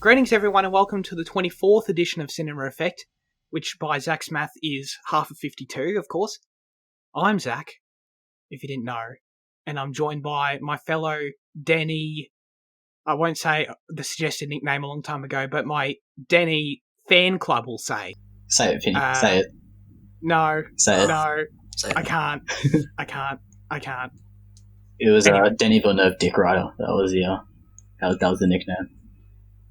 Greetings everyone and welcome to the 24th edition of Cinema Effect, which by Zach's math is half of 52, of course. I'm Zach, if you didn't know, and I'm joined by my fellow Denny, I won't say the suggested nickname a long time ago, but my Denny fan club will say. Say it, Vinny. Say it. No. Say it. No. Say it. I can't. I can't. It was Anyway. Denny Villeneuve Dick Rider. That was the nickname.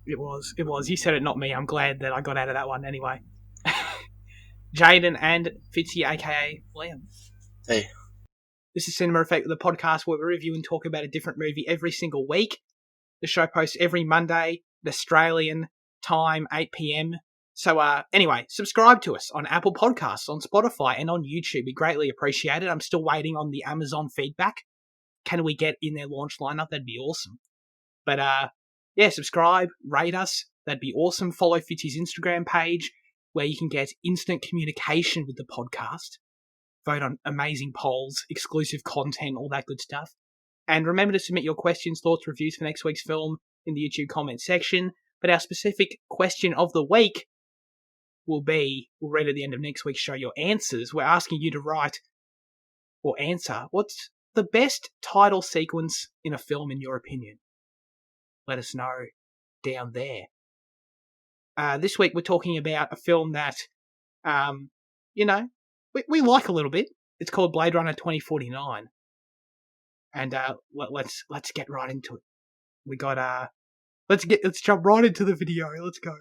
It was. You said it, not me. I'm glad that I got out of that one anyway. Jaden and Fitzy, aka Liam. Hey. This is Cinema Effect, the podcast where we review and talk about a different movie every single week. The show posts every Monday, Australian time, 8 p.m. So anyway, subscribe to us on Apple Podcasts, on Spotify, and on YouTube. We greatly appreciate it. I'm still waiting on the Amazon feedback. Can we get in their launch lineup? That'd be awesome. But yeah, subscribe, rate us. That'd be awesome. Follow Fitzy's Instagram page where you can get instant communication with the podcast. Vote on amazing polls, exclusive content, all that good stuff. And remember to submit your questions, thoughts, reviews for next week's film in the YouTube comment section. But our specific question of the week will be, we'll read at the end of next week's show your answers. We're asking you to write or answer, what's the best title sequence in a film in your opinion? Let us know down there. This week we're talking about a film that, we like a little bit. It's called Blade Runner 2049. And let's get right into it. We got let's jump right into the video. Let's go.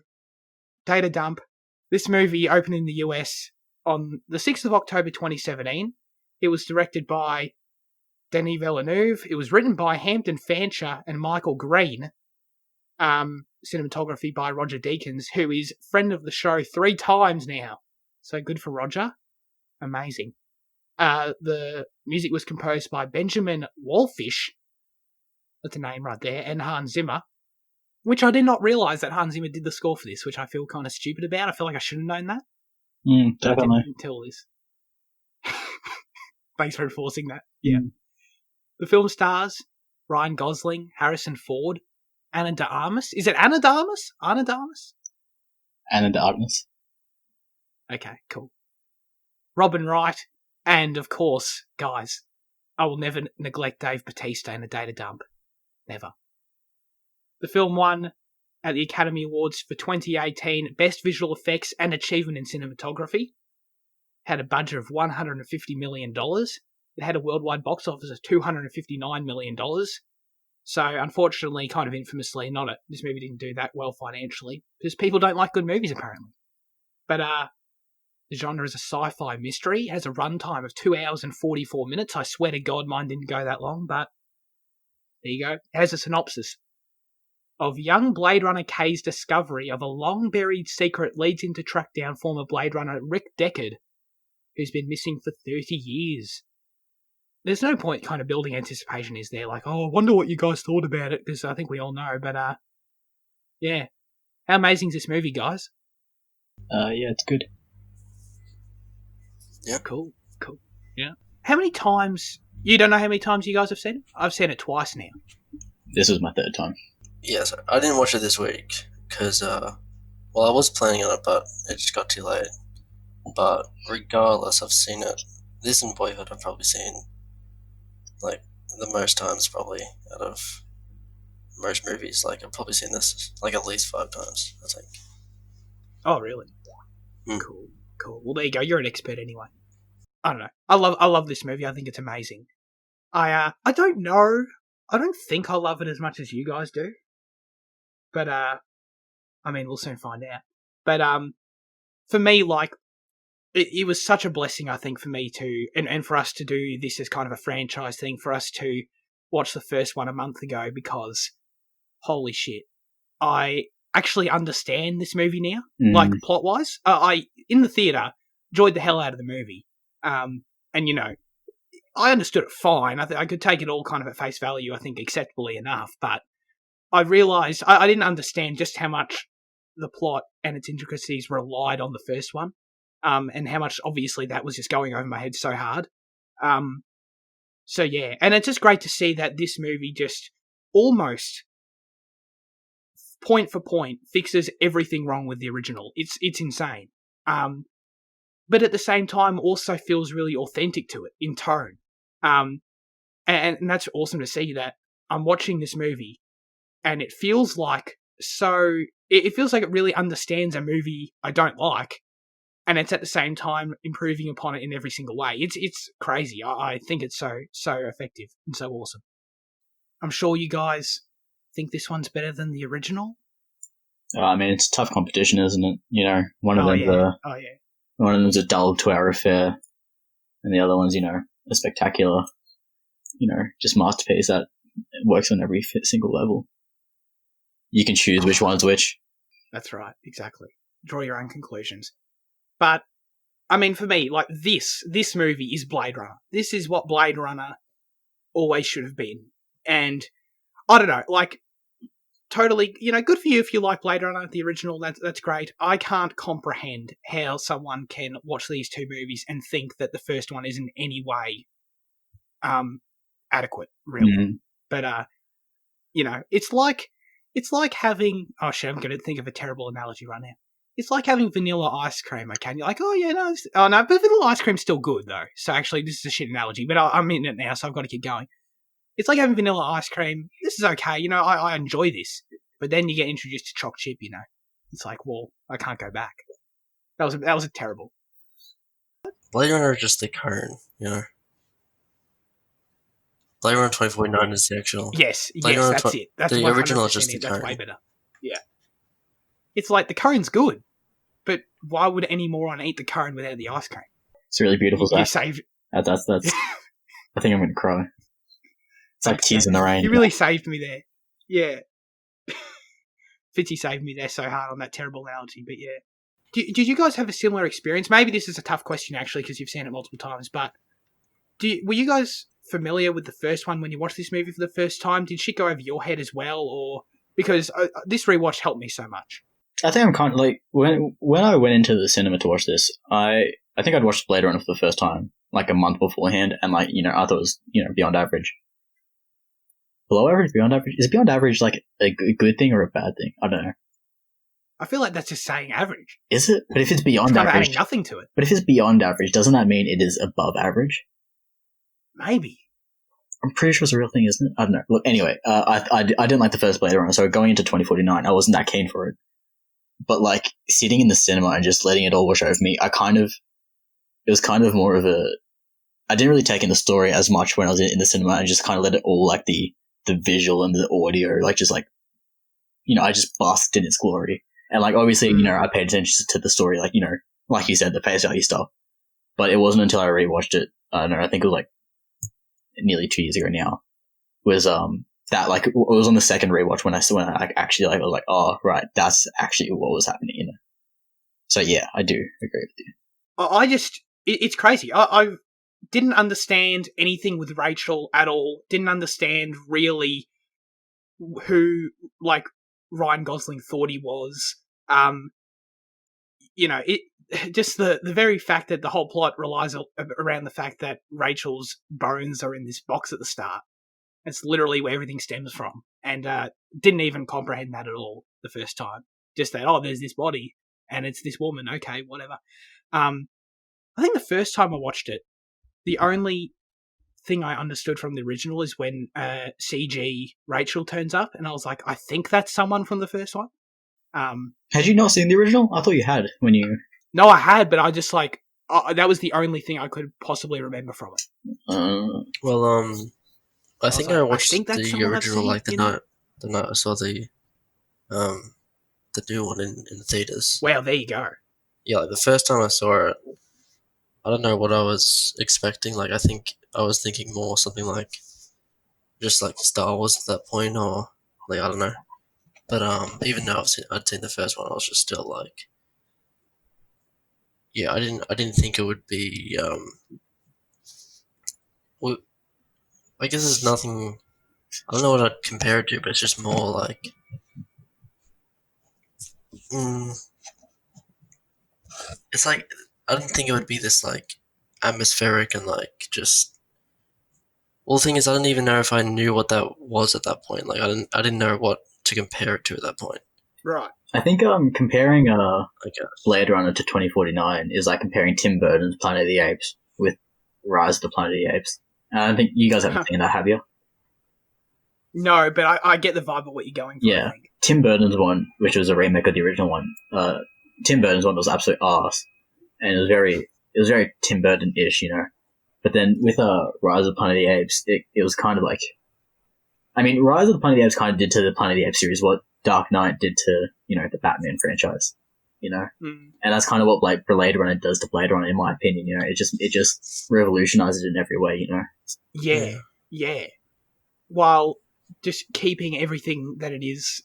Data dump. This movie opened in the US on the 6th of October 2017. It was directed by Denis Villeneuve. It was written by Hampton Fancher and Michael Green. Cinematography by Roger Deakins, who is friend of the show 3 times now. So good for Roger. Amazing. The music was composed by Benjamin Wallfisch. That's a name right there. And Hans Zimmer. Which I did not realise that Hans Zimmer did the score for this, which I feel kind of stupid about. I feel like I should have known that. But I didn't until this. Thanks for enforcing that. Yeah. The film stars Ryan Gosling, Harrison Ford, Ana de Armas. Is it Ana de Armas? Ana de Armas? Ana de Armas. Okay, cool. Robin Wright, and of course, guys, I will never neglect Dave Bautista in a data dump. Never. The film won at the Academy Awards for 2018 Best Visual Effects and Achievement in Cinematography. Had a budget of $150 million. It had a worldwide box office of $259 million. So, unfortunately, kind of infamously, this movie didn't do that well financially, because people don't like good movies, apparently. But, the genre is a sci-fi mystery. It has a runtime of 2 hours and 44 minutes. I swear to God, mine didn't go that long, but there you go. It has a synopsis. Of young Blade Runner K's discovery of a long-buried secret leads him to track down former Blade Runner Rick Deckard, who's been missing for 30 years. There's no point kind of building anticipation, is there? Like, oh, I wonder what you guys thought about it, because I think we all know. But, yeah. How amazing is this movie, guys? Yeah, it's good. Yeah. Cool. Yeah. How many times... You don't know how many times you guys have seen it? I've seen it twice now. This was my 3rd time. Yes, I didn't watch it this week because, I was planning on it, but it just got too late. But regardless, I've seen it. This and Boyhood I've probably seen, like, the most times probably out of most movies. Like, I've probably seen this, like, at least 5 times, I think. Oh, really? Cool. Well, there you go. You're an expert anyway. I don't know. I love this movie. I think it's amazing. I don't know. I don't think I love it as much as you guys do. But, I mean, we'll soon find out. But, for me, like, it was such a blessing, I think, for me to, and for us to do this as kind of a franchise thing, for us to watch the first one a month ago, because, holy shit, I actually understand this movie now, like, plot-wise. I, in the theatre, enjoyed the hell out of the movie. And, I understood it fine. I could take it all kind of at face value, I think, acceptably enough, but I realised I didn't understand just how much the plot and its intricacies relied on the first one, and how much, obviously, that was just going over my head so hard. So, yeah, and it's just great to see that this movie just almost point for point fixes everything wrong with the original. It's insane. But at the same time also feels really authentic to it in tone. And that's awesome to see that I'm watching this movie and it feels like it feels like it really understands a movie I don't like, and it's at the same time improving upon it in every single way. It's crazy. I think it's so effective and so awesome. I'm sure you guys think this one's better than the original. I mean, it's tough competition, isn't it? You know, one of them's a dull 2-hour affair, and the other one's, you know, a spectacular, you know, just masterpiece that works on every single level. You can choose which one's which. That's right, exactly. Draw your own conclusions. But, I mean, for me, like, this movie is Blade Runner. This is what Blade Runner always should have been. And, I don't know, like, totally, you know, good for you if you like Blade Runner, the original, that's great. I can't comprehend how someone can watch these two movies and think that the first one is in any way adequate, really. Mm-hmm. But, you know, it's like having... Oh, shit, I'm going to think of a terrible analogy right now. It's like having vanilla ice cream, okay? And you're like, oh, yeah, no. Oh, no, but vanilla ice cream's still good, though. So, actually, this is a shit analogy, but I'm in it now, so I've got to keep going. It's like having vanilla ice cream. This is okay, you know, I enjoy this. But then you get introduced to choc chip, you know. It's like, well, I can't go back. That was a terrible. Blade Runner is just the current, you know. Blade Runner 2049 is the actual. Yes, that's it. That's the original is just the That's current. way better. Yeah. It's like the cone's good, but why would any moron eat the cone without the ice cream? It's really beautiful. You saved. That's. I think I'm going to cry. It's like tears in the rain. You really saved me there. Yeah. Fitzy saved me there so hard on that terrible analogy, but yeah. Did you guys have a similar experience? Maybe this is a tough question, actually, because you've seen it multiple times, but were you guys familiar with the first one when you watched this movie for the first time? Did shit go over your head as well? Or because this rewatch helped me so much. I think I'm kind of like, when I went into the cinema to watch this, I think I'd watched Blade Runner for the first time, like a month beforehand, and like, you know, I thought it was, you know, beyond average. Below average, beyond average? Is beyond average like a good thing or a bad thing? I don't know. I feel like that's just saying average. Is it? But if it's beyond average, adding nothing to it. But if it's beyond average, doesn't that mean it is above average? Maybe. I'm pretty sure it's a real thing, isn't it? I don't know. Look, anyway, I didn't like the first Blade Runner, so going into 2049, I wasn't that keen for it. But like sitting in the cinema and just letting it all wash over me, it was kind of more of I didn't really take in the story as much when I was in the cinema, and just kind of let it all, like the visual and the audio, like just like, you know, I just basked in its glory. And like, obviously, you know, I paid attention to the story, like, you know, like you said, the face value stuff. But it wasn't until I rewatched it, I don't know, I think it was like nearly 2 years ago now, was that like, it was on the second rewatch when I actually like, I was like, oh, right, that's actually what was happening, you know. So yeah, I do agree with you. It's crazy. I didn't understand anything with Rachel at all. Didn't understand really who, like, Ryan Gosling thought he was. You know, it just the very fact that the whole plot relies around the fact that Rachel's bones are in this box at the start. It's literally where everything stems from. And didn't even comprehend that at all the first time. Just that, oh, there's this body and it's this woman. Okay, whatever. I think the first time I watched it, the only thing I understood from the original is when CG Rachel turns up, and I was like, I think that's someone from the first one. Had you not seen the original? I thought you had when you... No, I had, but I just like... that was the only thing I could possibly remember from it. I think I watched the original like the night I saw the new one in the theaters. Wow, there you go. Yeah, like the first time I saw it, I don't know what I was expecting. Like, I think I was thinking more something like just like Star Wars at that point, or like, I don't know. But even though I'd seen the first one, I was just still like, yeah, I didn't think it would be. Well, I guess there's nothing. I don't know what I'd compare it to, but it's just more like. It's like, I didn't think it would be this like atmospheric and like just. Well, the thing is, I didn't even know if I knew what that was at that point. Like, I didn't know what to compare it to at that point. Right. I think comparing I guess. Blade Runner to 2049 is like comparing Tim Burton's Planet of the Apes with Rise of the Planet of the Apes. And I don't think you guys haven't seen that, have you? No, but I get the vibe of what you're going for, Yeah. I think. Tim Burton's one, which was a remake of the original one, Tim Burton's one was absolute arse. And it was very Tim Burton-ish, you know. But then with Rise of the Planet of the Apes, it was kind of like, I mean, Rise of the Planet of the Apes kind of did to the Planet of the Apes series what Dark Knight did to, you know, the Batman franchise, you know? Mm. And that's kind of what like Blade Runner does to Blade Runner, in my opinion, you know? It just revolutionizes it in every way, you know? Yeah. While just keeping everything that it is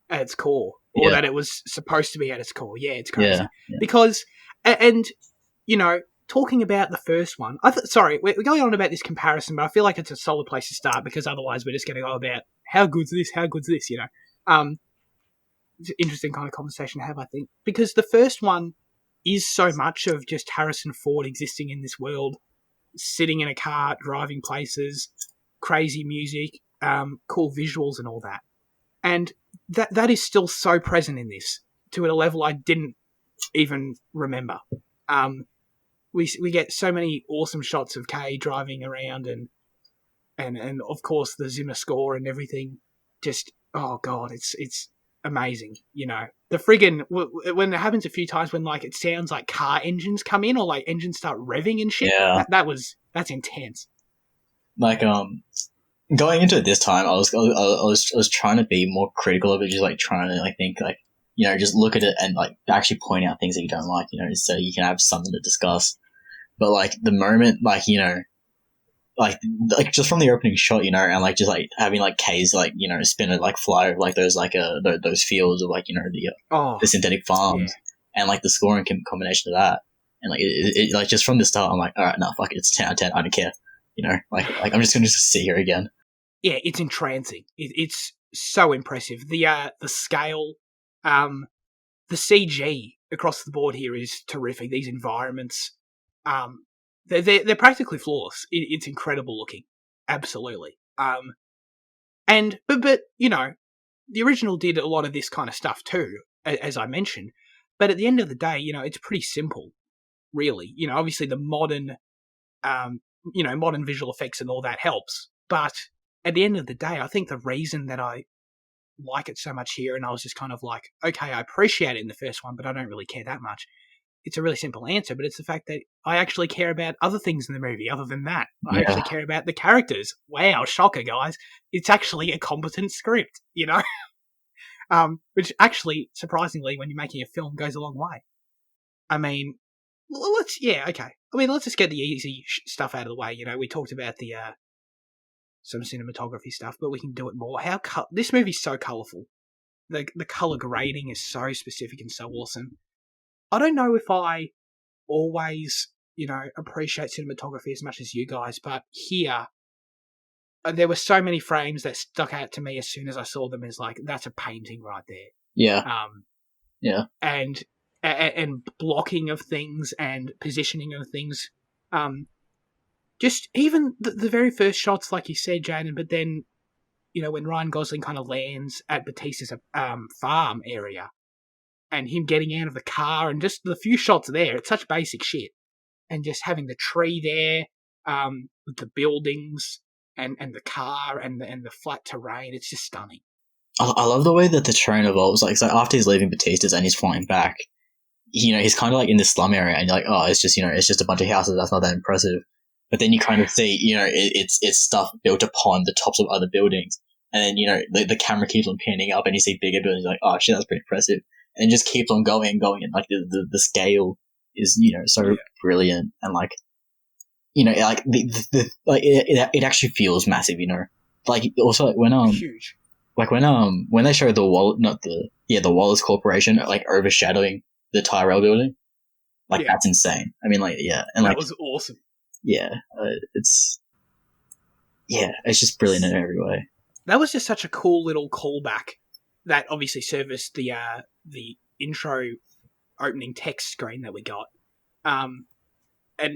at its core, or that it was supposed to be at its core. Yeah, it's crazy. Yeah. Because, and, you know, talking about the first one, sorry, we're going on about this comparison, but I feel like it's a solid place to start, because otherwise we're just going to go about how good's this, you know? It's an interesting kind of conversation to have, I think, because the first one is so much of just Harrison Ford existing in this world, sitting in a car, driving places, crazy music, cool visuals and all that. And that is still so present in this, to a level I didn't even remember. We get so many awesome shots of Kay driving around, and of course the Zimmer score and everything. Just, oh god, it's amazing. You know, the friggin' when it happens a few times when like it sounds like car engines come in, or like engines start revving and shit. Yeah. That's intense. Like, going into it this time, I was trying to be more critical of it, just like trying to like think like, you know, just look at it and like actually point out things that you don't like, you know, so you can have something to discuss. But like the moment, like, you know, like just from the opening shot, you know, and like just like having like K's like, you know, spin it like fly like those like those fields of like, you know, the synthetic farms, and like the scoring combination of that, and like it like just from the start, I'm like, all right, no, fuck it, it's 10 out of 10, I don't care, you know, like I'm just gonna just sit here again. Yeah, it's entrancing. It's so impressive. The scale, the CG across the board here is terrific. These environments, they're practically flawless. It's incredible looking, absolutely. But you know, the original did a lot of this kind of stuff too, as I mentioned. But at the end of the day, you know, it's pretty simple, really. You know, obviously the modern, modern visual effects and all that helps, but at the end of the day, I think the reason that I like it so much here, and I was just kind of like, okay, I appreciate it in the first one, but I don't really care that much. It's a really simple answer, but it's the fact that I actually care about other things in the movie other than that. I actually care about the characters. Wow, shocker, guys. It's actually a competent script, you know? Which actually, surprisingly, when you're making a film, goes a long way. I mean, let's just get the easy stuff out of the way. You know, we talked about the some cinematography stuff, but we can do it more. This movie's so colourful. The colour grading is so specific and so awesome. I don't know if I always, you know, appreciate cinematography as much as you guys, but here, there were so many frames that stuck out to me as soon as I saw them as like, that's a painting right there. Yeah. And blocking of things and positioning of things. Just even the very first shots, like you said, Jaden, but then, you know, when Ryan Gosling kind of lands at Batista's farm area, and him getting out of the car, and just the few shots there, it's such basic shit. And just having the tree there, with the buildings, and the car, and the flat terrain, it's just stunning. I love the way that the terrain evolves. Like, so after he's leaving Batista's and he's flying back, you know, he's kind of like in this slum area, and you're like, oh, it's just, you know, it's just a bunch of houses, that's not that impressive. But then you kind of see, you know, it's stuff built upon the tops of other buildings. And then, you know, the camera keeps on panning up and you see bigger buildings, like, oh shit, that's pretty impressive. And it just keeps on going and going. And like the scale is, you know, so brilliant. And like, you know, like it actually feels massive, you know. Like also like when huge. Like when they show the Wallace Corporation like overshadowing the Tyrell building, like that's insane. I mean, like, yeah, and that like was awesome. Yeah, it's just brilliant in every way. That was just such a cool little callback that obviously serviced the intro opening text screen that we got. And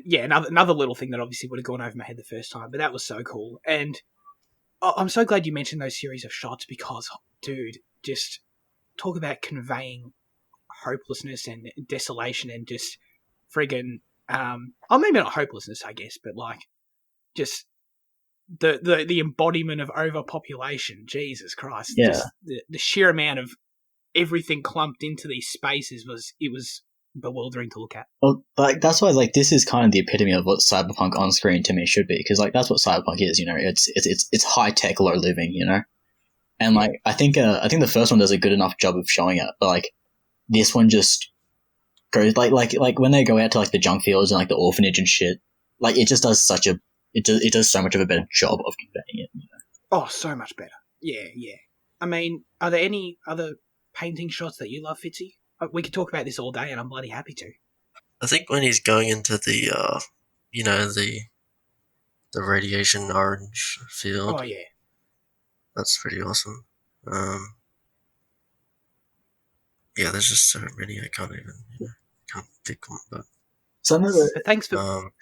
yeah, another little thing that obviously would have gone over my head the first time, but that was so cool. And I'm so glad you mentioned those series of shots because, dude, just talk about conveying hopelessness and desolation and just friggin' maybe not hopelessness, I guess, but like just the embodiment of overpopulation. Jesus Christ. Yeah. Just the sheer amount of everything clumped into these spaces was bewildering to look at. Well, like that's why like this is kind of the epitome of what cyberpunk on screen to me should be, because like that's what cyberpunk is, you know. It's high tech, low living, you know. And like I think the first one does a good enough job of showing it, but like this one just goes like when they go out to like the junk fields and like the orphanage and shit, like it just does it does so much of a better job of conveying it, you know? Oh, so much better. Yeah. I mean, are there any other painting shots that you love, Fitzy? We could talk about this all day, and I'm bloody happy to. I think when he's going into the, the radiation orange field. Oh yeah, that's pretty awesome. Yeah, there's just so many I can't pick one. But some of the thanks for.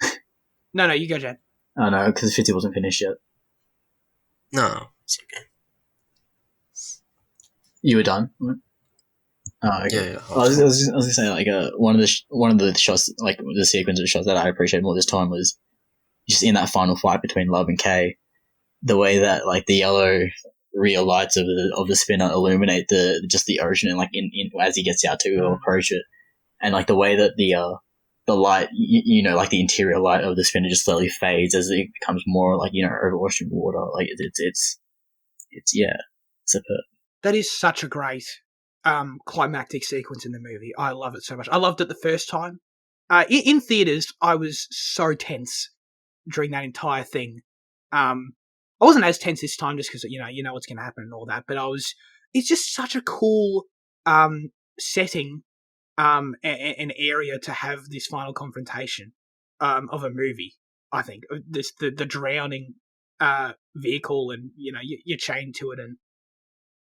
No, you go, Jan. Oh no, because 50 wasn't finished yet. No, it's okay. You were done. Oh, okay. Yeah. I was gonna say like one of the shots, like the sequence of shots that I appreciated more this time was just in that final fight between Love and Kay, the way that like the yellow real lights of the spinner illuminate the ocean, and like in as he gets out to approach it, and like the way that the light, you know, like the interior light of the spinner just slowly fades as it becomes more like, you know, over ocean water. Like it's superb. That is such a great climactic sequence in the movie. I love it so much. I loved it the first time. In theaters, I was so tense during that entire thing. I wasn't as tense this time just because you know what's going to happen and all that. But it's just such a cool setting, an area to have this final confrontation of a movie. I think the drowning vehicle, and you know you're chained to it, and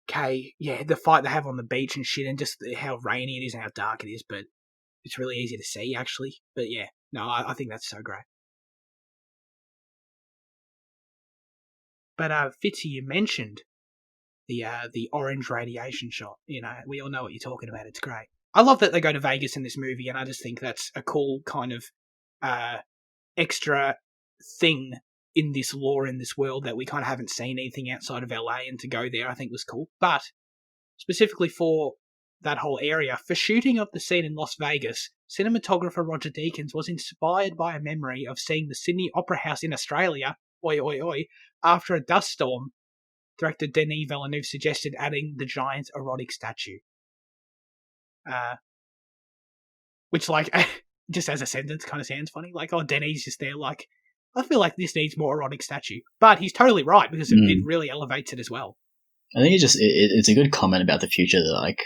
Kay, the fight they have on the beach and shit, and just how rainy it is and how dark it is, but it's really easy to see actually. But yeah, no, I think that's so great. But Fitzy, you mentioned the orange radiation shot. You know, we all know what you're talking about. It's great. I love that they go to Vegas in this movie, and I just think that's a cool kind of extra thing in this lore, in this world, that we kind of haven't seen anything outside of LA, and to go there I think was cool. But specifically for that whole area, for shooting of the scene in Las Vegas, cinematographer Roger Deakins was inspired by a memory of seeing the Sydney Opera House in Australia, after a dust storm. Director Denis Villeneuve suggested adding the giant erotic statue. Which, like, just as a sentence kind of sounds funny. Like, oh, Denis just there, like, I feel like this needs more erotic statue. But he's totally right, because it really elevates it as well. I think it's a good comment about the future that, like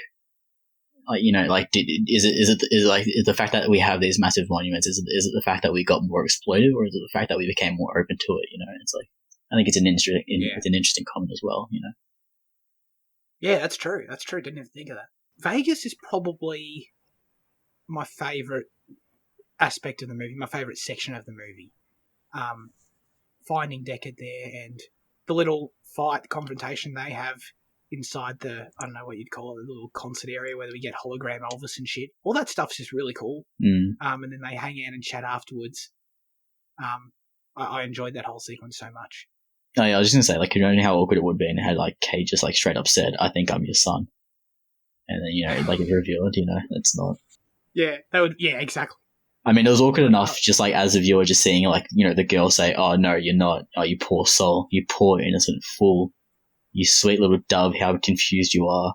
you know, like, is it the fact that we have these massive monuments, is it the fact that we got more exploited, or is it the fact that we became more open to it, you know? It's like, I think it's an interesting comment as well, you know? Yeah, that's true. Didn't even think of that. Vegas is probably my favourite aspect of the movie, my favourite section of the movie. Finding Deckard there, and the little fight, confrontation they have inside the, I don't know what you'd call it, the little concert area where we get hologram Elvis and shit. All that stuff's just really cool. And then they hang out and chat afterwards. I enjoyed that whole sequence so much. Oh yeah, I was just gonna say, like, you know how awkward it would be, and had like Kate just like straight up said, "I think I'm your son," and then, you know, like, it's revealed, you know, it's not. Yeah, that would. Yeah, exactly. I mean, it was awkward enough, just like as a viewer, just seeing, like, you know, the girl say, "Oh no, you're not. Oh, you poor soul. You poor innocent fool. You sweet little dove. How confused you are."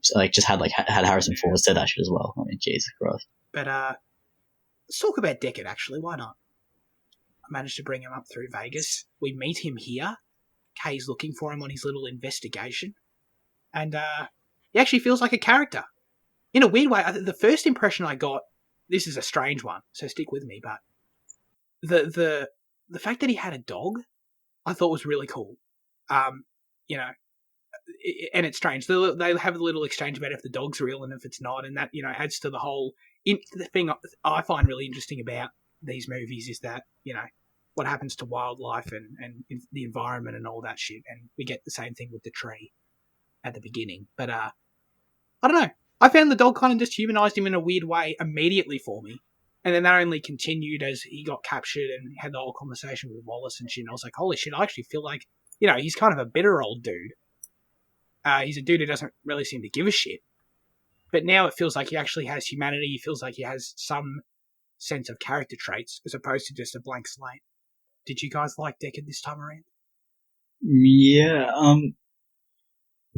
So, like, just had Harrison Ford said that shit as well. I mean, Jesus Christ. But let's talk about Deckard. Actually, why not? I managed to bring him up through Vegas. We meet him here. Kay's looking for him on his little investigation, and he actually feels like a character in a weird way. The first impression I got, this is a strange one, so stick with me, but the fact that he had a dog, I thought was really cool. You know, and it's strange. They have a little exchange about if the dog's real and if it's not, and that, you know, adds to the whole. The thing I find really interesting about these movies is that, you know, what happens to wildlife and the environment and all that shit, and we get the same thing with the tree. at the beginning. But I don't know. I found the dog kind of just humanized him in a weird way immediately for me. And then that only continued as he got captured and had the whole conversation with Wallace and shit. And I was like, holy shit, I actually feel like, he's kind of a bitter old dude. He's a dude who doesn't really seem to give a shit. But now it feels like he actually has humanity. He feels like he has some sense of character traits as opposed to just a blank slate. Did you guys like Deckard this time around? Yeah. When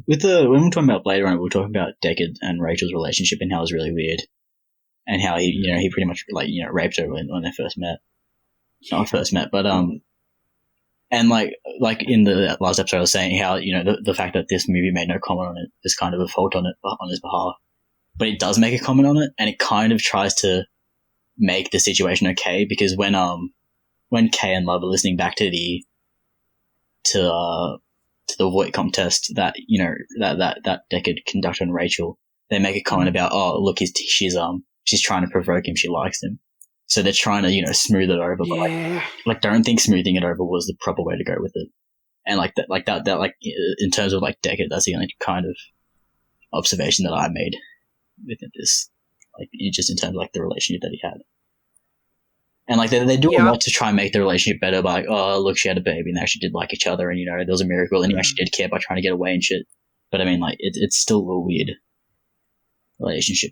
we're talking about Blade Runner, we're talking about Deckard and Rachel's relationship and how it was really weird. And how he pretty much raped her when they first met. Not first met, but and like in the last episode, I was saying how the fact that this movie made no comment on it is kind of a fault on his behalf, but it does make a comment on it, and it kind of tries to make the situation okay, because when Kay and Love are listening back to the Voight contest that that Deckard conducted on Rachel, they make a comment about, oh look, she's trying to provoke him, she likes him. So they're trying to, smooth it over, but like don't think smoothing it over was the proper way to go with it. And that in terms of like Deckard, that's the only kind of observation that I made within this, like just in terms of like the relationship that he had. And like they do a lot to try and make the relationship better by like, oh look, she had a baby and they actually did like each other, and there was a miracle, and he actually did care by trying to get away and shit. But I mean, like it's still a weird relationship,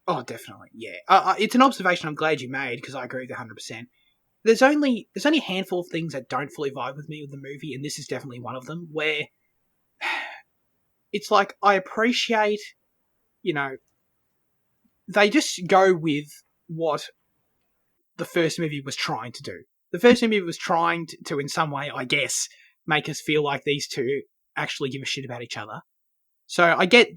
Oh, definitely, yeah. It's an observation I'm glad you made, because I agree with 100%. There's only a handful of things that don't fully vibe with me with the movie, and this is definitely one of them, where it's like I appreciate, they just go with what the first movie was trying to do. The first movie was trying to in some way, I guess, make us feel like these two actually give a shit about each other. So I get,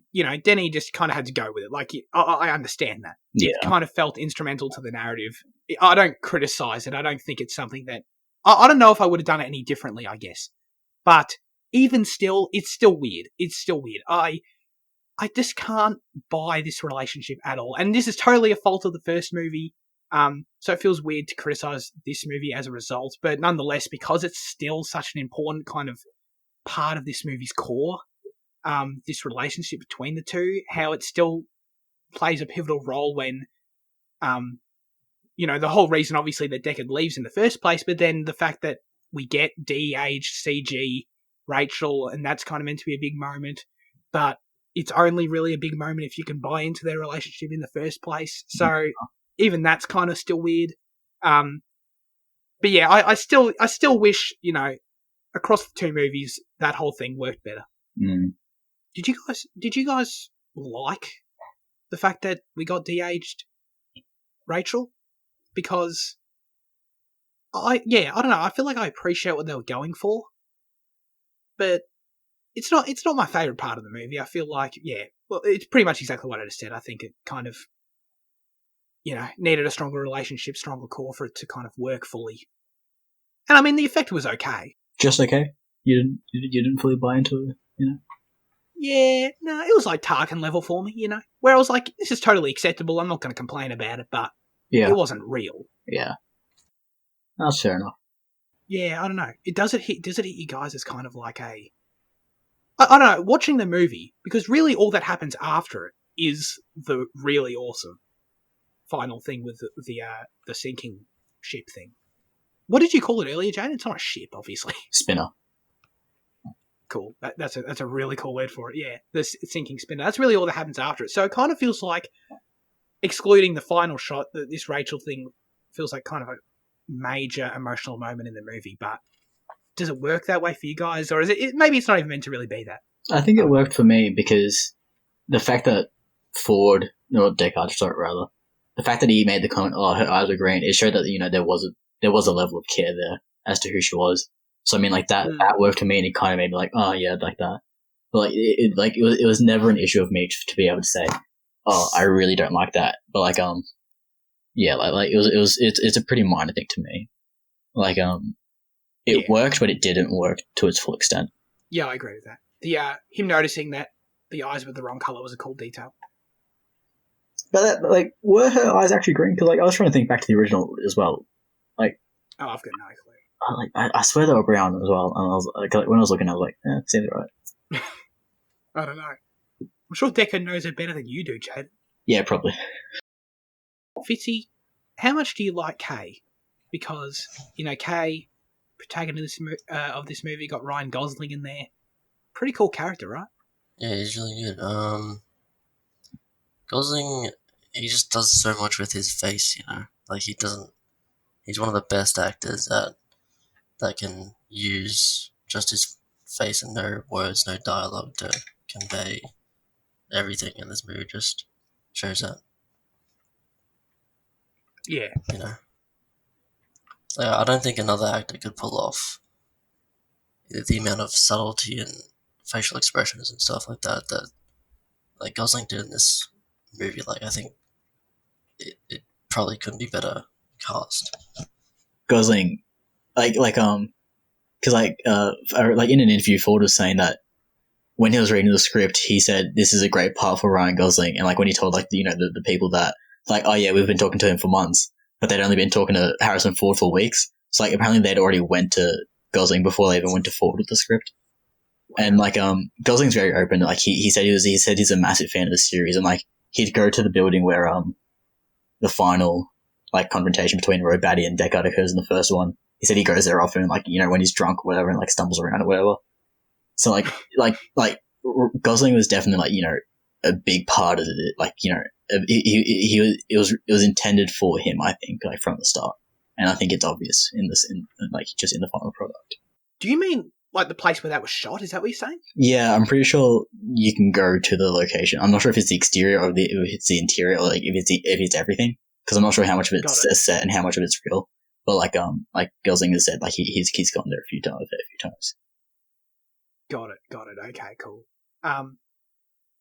Denny just kind of had to go with it. Like, I understand that. Yeah. It kind of felt instrumental to the narrative. I don't criticize it. I don't think it's something that... I don't know if I would have done it any differently, I guess. But even still, it's still weird. It's still weird. I just can't buy this relationship at all. And this is totally a fault of the first movie. So it feels weird to criticize this movie as a result. But nonetheless, because it's still such an important kind of part of this movie's core... this relationship between the two, how it still plays a pivotal role when, the whole reason, obviously, that Deckard leaves in the first place, but then the fact that we get de-aged CG Rachel, and that's kind of meant to be a big moment, but it's only really a big moment if you can buy into their relationship in the first place. So even that's kind of still weird. But yeah, I still wish, across the two movies, that whole thing worked better. Mm. Did you guys like the fact that we got de-aged Rachel? Because I don't know, I feel like I appreciate what they were going for, but it's not my favourite part of the movie. I feel like, well, it's pretty much exactly what I just said. I think it kind of, needed a stronger relationship, stronger core for it to kind of work fully. And I mean, the effect was okay. Just okay? You didn't fully buy into it, Yeah, no, it was like Tarkin level for me, where I was like, this is totally acceptable, I'm not going to complain about it, but it wasn't real. Yeah. That's fair enough. Yeah, I don't know. Does it hit you guys as kind of like I don't know, watching the movie, because really all that happens after it is the really awesome final thing with the sinking ship thing. What did you call it earlier, Jane? It's not a ship, obviously. Spinner. Cool. That's a really cool word for it. Yeah, the sinking spinner. That's really all that happens after it. So it kind of feels like, excluding the final shot, that this Rachel thing feels like kind of a major emotional moment in the movie. But does it work that way for you guys, or is it maybe it's not even meant to really be that? I think it worked for me because the fact that Deckard, rather, the fact that he made the comment, "Oh, her eyes were green," it showed that there was a level of care there as to who she was. So I mean, like that worked for me, and it kind of made me like, oh yeah, like that. But like it was never an issue of me to be able to say, oh, I really don't like that. But like it's a pretty minor thing to me. Like it worked, but it didn't work to its full extent. Yeah, I agree with that. The him noticing that the eyes were the wrong color was a cool detail. But were her eyes actually green? Because I was trying to think back to the original as well. Oh, I've got no clue. I swear they were brown as well, and I was when I was looking, I was like, seems right. I don't know. I'm sure Deckard knows it better than you do, Jade. Yeah, probably. Fitzy, how much do you like Kay? Because, Kay, protagonist of this movie, got Ryan Gosling in there. Pretty cool character, right? Yeah, he's really good. Gosling, he just does so much with his face, Like, he's one of the best actors that can use just his face and no words, no dialogue to convey everything in this movie. Just shows that, Yeah. Like, I don't think another actor could pull off the amount of subtlety and facial expressions and stuff like that like Gosling did in this movie. Like, I think it probably couldn't be better cast. Gosling, because like in an interview, Ford was saying that when he was reading the script, he said this is a great part for Ryan Gosling, and like when he told the people that like, oh yeah, we've been talking to him for months, but they'd only been talking to Harrison Ford for weeks. So like apparently they'd already went to Gosling before they even went to Ford with the script. And like Gosling's very open. Like he said he's a massive fan of the series, and like he'd go to the building where the final like confrontation between Batty and Deckard occurs in the first one. He said he goes there often, like when he's drunk or whatever, and like stumbles around or whatever. So like Gosling was definitely like a big part of it. Like it was intended for him, I think, like from the start, and I think it's obvious in just in the final product. Do you mean like the place where that was shot? Is that what you're saying? Yeah, I'm pretty sure you can go to the location. I'm not sure if it's the exterior or if it's the interior, or like if it's everything, because I'm not sure how much of it's a set and how much of it's real. But like Gosling has said, like he's gone there a few times. Got it. Okay, cool.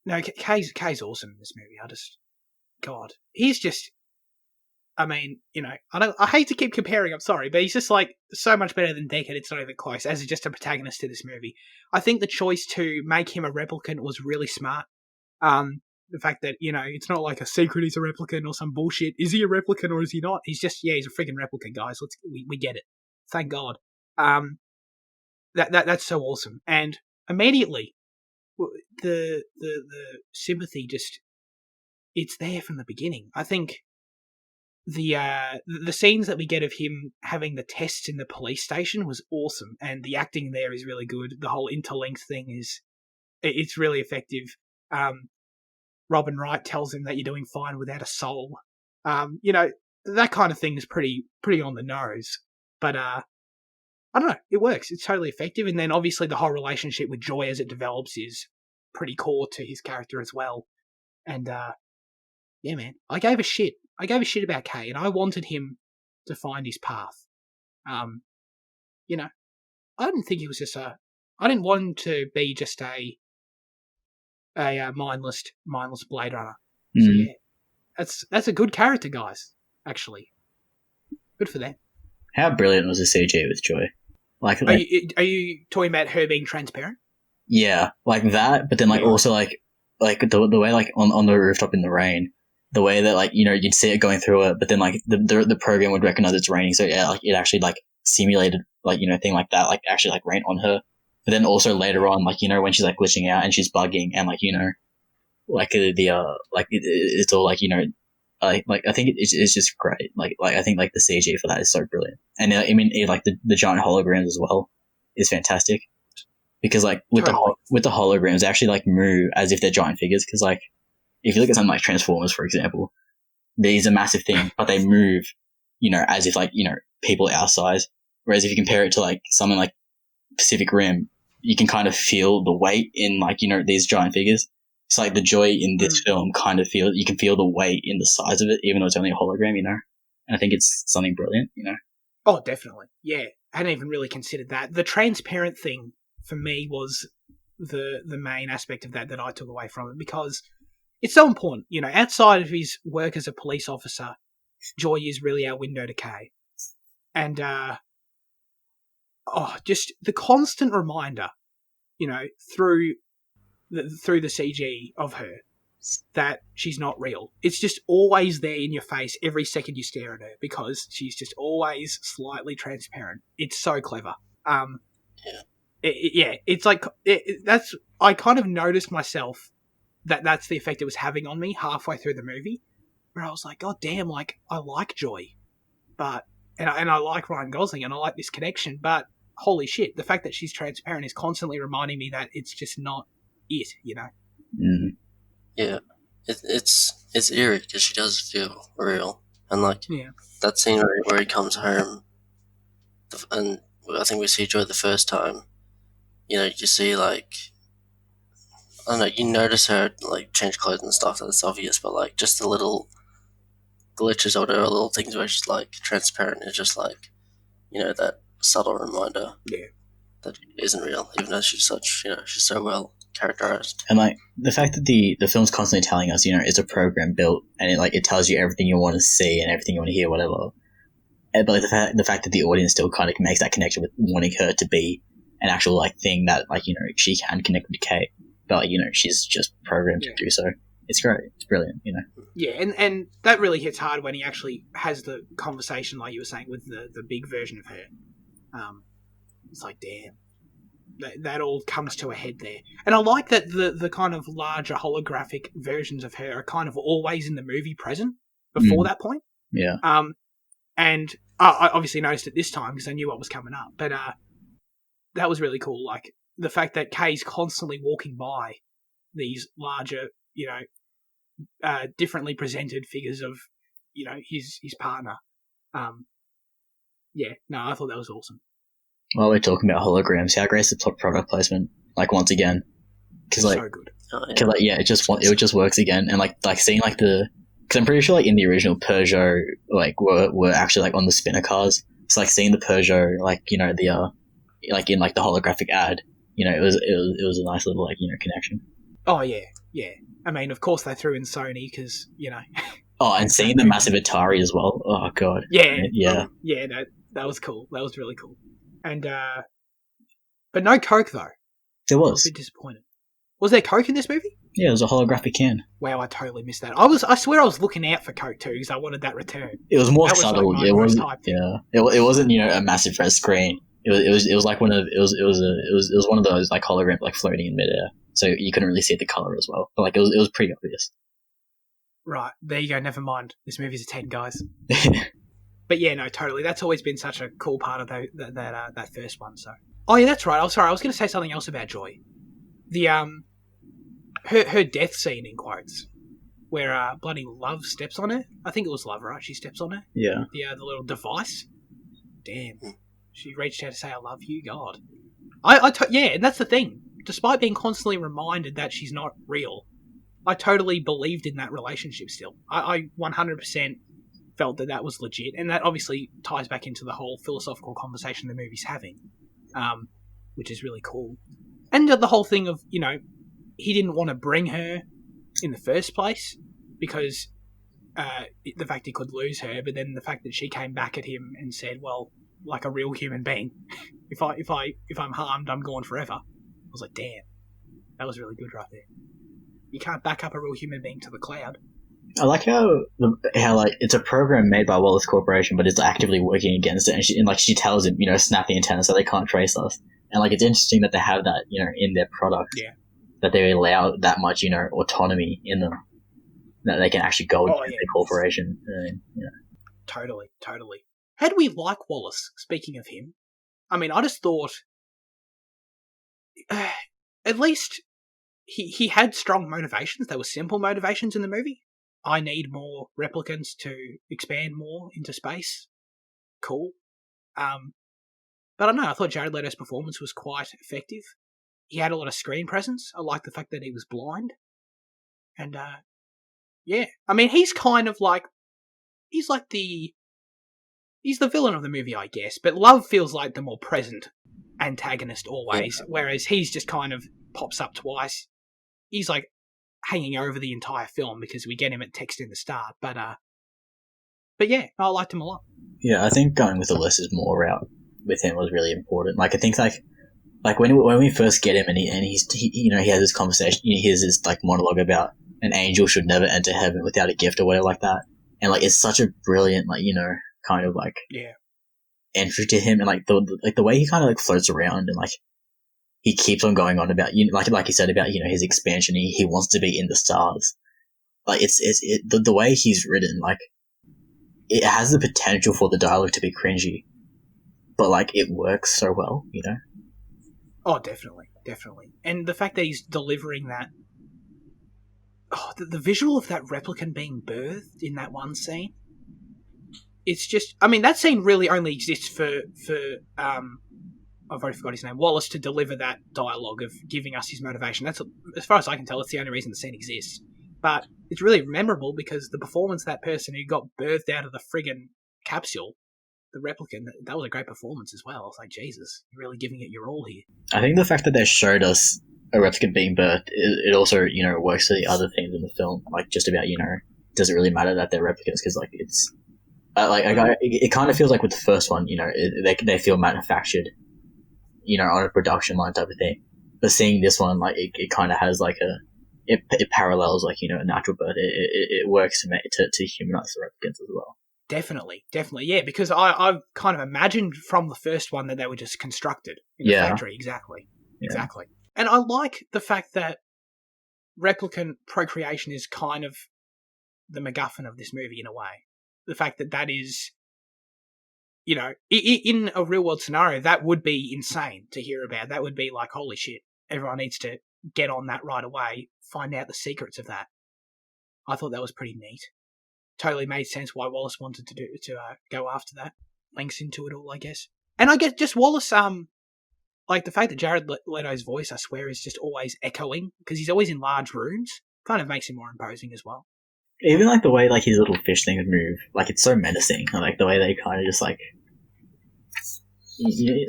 No, Kay's awesome in this movie. God, he's just. I mean, I hate to keep comparing. I'm sorry, but he's just like so much better than Deckard. It's not even close. As just a protagonist to this movie, I think the choice to make him a replicant was really smart. The fact that it's not like a secret he's a replicant or some bullshit. Is he a replicant or is he not? He's just he's a freaking replicant, guys. We get it. Thank God. That's so awesome. And immediately, the sympathy it's there from the beginning. I think the scenes that we get of him having the tests in the police station was awesome, and the acting there is really good. The whole interlinked thing it's really effective. Robin Wright tells him that you're doing fine without a soul. That kind of thing is pretty on the nose, but I don't know, it works. It's totally effective, and then obviously the whole relationship with Joy as it develops is pretty core to his character as well. And yeah, man, I gave a shit about Kay, and I wanted him to find his path. I didn't think he was just I didn't want him to be just a mindless Blade Runner. So yeah, that's a good character, guys. Actually, good for them. How brilliant was the CG with Joy? Like, are you talking about her being transparent? Yeah, like that, but then like also like the way like on the rooftop in the rain. The way that like you'd see it going through it, but then like the program would recognize it's raining, so yeah, like it actually like simulated like thing like that, like actually like rain on her. But then also later on, like when she's like glitching out and she's bugging, and like like it's all like like I think it's just great. Like I think like the CG for that is so brilliant, and I mean like the giant holograms as well is fantastic, because like with the holograms they actually like move as if they're giant figures, because like. If you look at something like Transformers, for example, these are massive things, but they move, as if like, people our size. Whereas if you compare it to like something like Pacific Rim, you can kind of feel the weight in like, these giant figures. It's like the Joy in this film you can feel the weight in the size of it, even though it's only a hologram, And I think it's something brilliant, Oh, definitely. Yeah. I hadn't even really considered that. The transparent thing for me was the main aspect of that I took away from it, because it's so important. Outside of his work as a police officer, Joy is really our window to Kay. And, just the constant reminder, through the CG of her, that she's not real. It's just always there in your face every second you stare at her, because she's just always slightly transparent. It's so clever. Yeah, it's like that's. I kind of noticed myself that that's the effect it was having on me halfway through the movie, where I was like, God damn, like, I like Joy, but, and I like Ryan Gosling, and I like this connection, but holy shit, the fact that she's transparent is constantly reminding me that it's just not it, you know? Mm. Yeah, it's eerie because she does feel real, and like Yeah. that scene where he comes home, and I think we see Joy the first time. You know, you see like I don't know, you notice her like change clothes and stuff. That's obvious, but like just the little glitches or whatever, little things where she's like transparent. It's just like that subtle reminder Yeah. that it isn't real, even though she's such she's so well characterized. And like the fact that the film's constantly telling us, it's a program built, and it tells you everything you want to see and everything you want to hear, whatever. But like the fact that the audience still kind of makes that connection with wanting her to be an actual like thing that like she can connect with Kate, but like she's just programmed to do so. It's great. It's brilliant. Yeah, and that really hits hard when he actually has the conversation, like you were saying, with the big version of her. It's like, damn. That all comes to a head there. And I like that the kind of larger holographic versions of her are kind of always in the movie present before that point. Yeah. And I obviously noticed it this time because I knew what was coming up. But that was really cool. Like, the fact that Kay's constantly walking by these larger, differently presented figures of, his partner. Yeah, no, I thought that was awesome. While we're talking about holograms, how great is the product placement? Like, once again, because like, so good. It just works again, and like seeing like because I'm pretty sure like in the original Peugeot like were actually like on the spinner cars. So like seeing the Peugeot like the like in like the holographic ad, it was a nice little like connection. Oh yeah. I mean, of course they threw in Sony because Oh, and seeing the massive Atari as well. Oh god. Yeah. That was cool. That was really cool. And but no Coke though. There I was was. a bit disappointed. Was there Coke in this movie? Yeah, it was a holographic can. Wow, I totally missed that. I swear I was looking out for Coke too because I wanted that return. It was more That was, subtle. like, my it most wasn't. hyped thing. Yeah, it wasn't a massive red screen. It was like one of it was one of those like holograms like floating in midair, so you couldn't really see the color as well. But like it was pretty obvious. Right, there you go. Never mind. This movie's a 10, guys. But yeah, no, totally. That's always been such a cool part of that first one. So, oh yeah, that's right. I'm sorry. I was going to say something else about Joy. The her death scene in quotes, where bloody Love steps on her. I think it was Love, right? She steps on her. Yeah. The little device. Damn. She reached out to say, "I love you, God." Yeah, and that's the thing. Despite being constantly reminded that she's not real, I totally believed in that relationship still. I 100% felt that was legit, and that obviously ties back into the whole philosophical conversation the movie's having, which is really cool. And the whole thing of, he didn't want to bring her in the first place because the fact he could lose her, but then the fact that she came back at him and said, well, like a real human being, if I'm harmed, I'm gone forever. I was like, damn, that was really good right there. You can't back up a real human being to the cloud. I like how like it's a program made by Wallace Corporation, but it's actively working against it, and she tells him, snap the antenna so they can't trace us. And like it's interesting that they have that, in their product. Yeah. That they allow that much, autonomy in them, that they can actually go against the corporation. Totally. How do we like Wallace? Speaking of him, I mean, I just thought at least he had strong motivations. There were simple motivations in the movie. I need more replicants to expand more into space. Cool. But I don't know, I thought Jared Leto's performance was quite effective. He had a lot of screen presence. I like the fact that he was blind. And, yeah. I mean, he's kind of like... He's the villain of the movie, I guess. But Love feels like the more present antagonist always. Yeah. Whereas he's just kind of pops up twice. He's like hanging over the entire film because we get him at text in the start. But yeah, I liked him a lot. Yeah, I think going with the less is more route with him was really important. Like, I think like when we first get him and he has this conversation, he has this like monologue about an angel should never enter heaven without a gift or whatever like that. And like, it's such a brilliant, like, kind of like entry to him, and like the way he kind of like floats around and like he keeps on going on about, like you said about, his expansion. He wants to be in the stars. Like the way he's written, like it has the potential for the dialogue to be cringy, but like it works so well, Oh, definitely. And the fact that he's delivering that, the visual of that replicant being birthed in that one scene, it's just, I mean, that scene really only exists for I've already forgot his name, Wallace, to deliver that dialogue of giving us his motivation. That's, as far as I can tell, it's the only reason the scene exists. But it's really memorable because the performance of that person who got birthed out of the friggin' capsule, the replicant, that was a great performance as well. I was like, Jesus, you're really giving it your all here. I think the fact that they showed us a replicant being birthed, it also, works for the other themes in the film. Like, just about, does it really matter that they're replicants? Because, like, it's... it kind of feels like with the first one, they feel manufactured, on a production line type of thing. But seeing this one, like, it kind of has, like, it parallels, like, a natural birth. It works to humanize the replicants as well. Definitely, yeah, because I've kind of imagined from the first one that they were just constructed in the factory. Exactly. And I like the fact that replicant procreation is kind of the MacGuffin of this movie in a way. The fact that is, in a real world scenario, that would be insane to hear about. That would be like, holy shit, everyone needs to get on that right away, find out the secrets of that. I thought that was pretty neat. Totally made sense why Wallace wanted to go after that. Links into it all, I guess. And I guess just Wallace, like the fact that Jared Leto's voice, I swear, is just always echoing because he's always in large rooms, kind of makes him more imposing as well. Even like the way like his little fish things move, like it's so menacing. Like the way they kind of just like,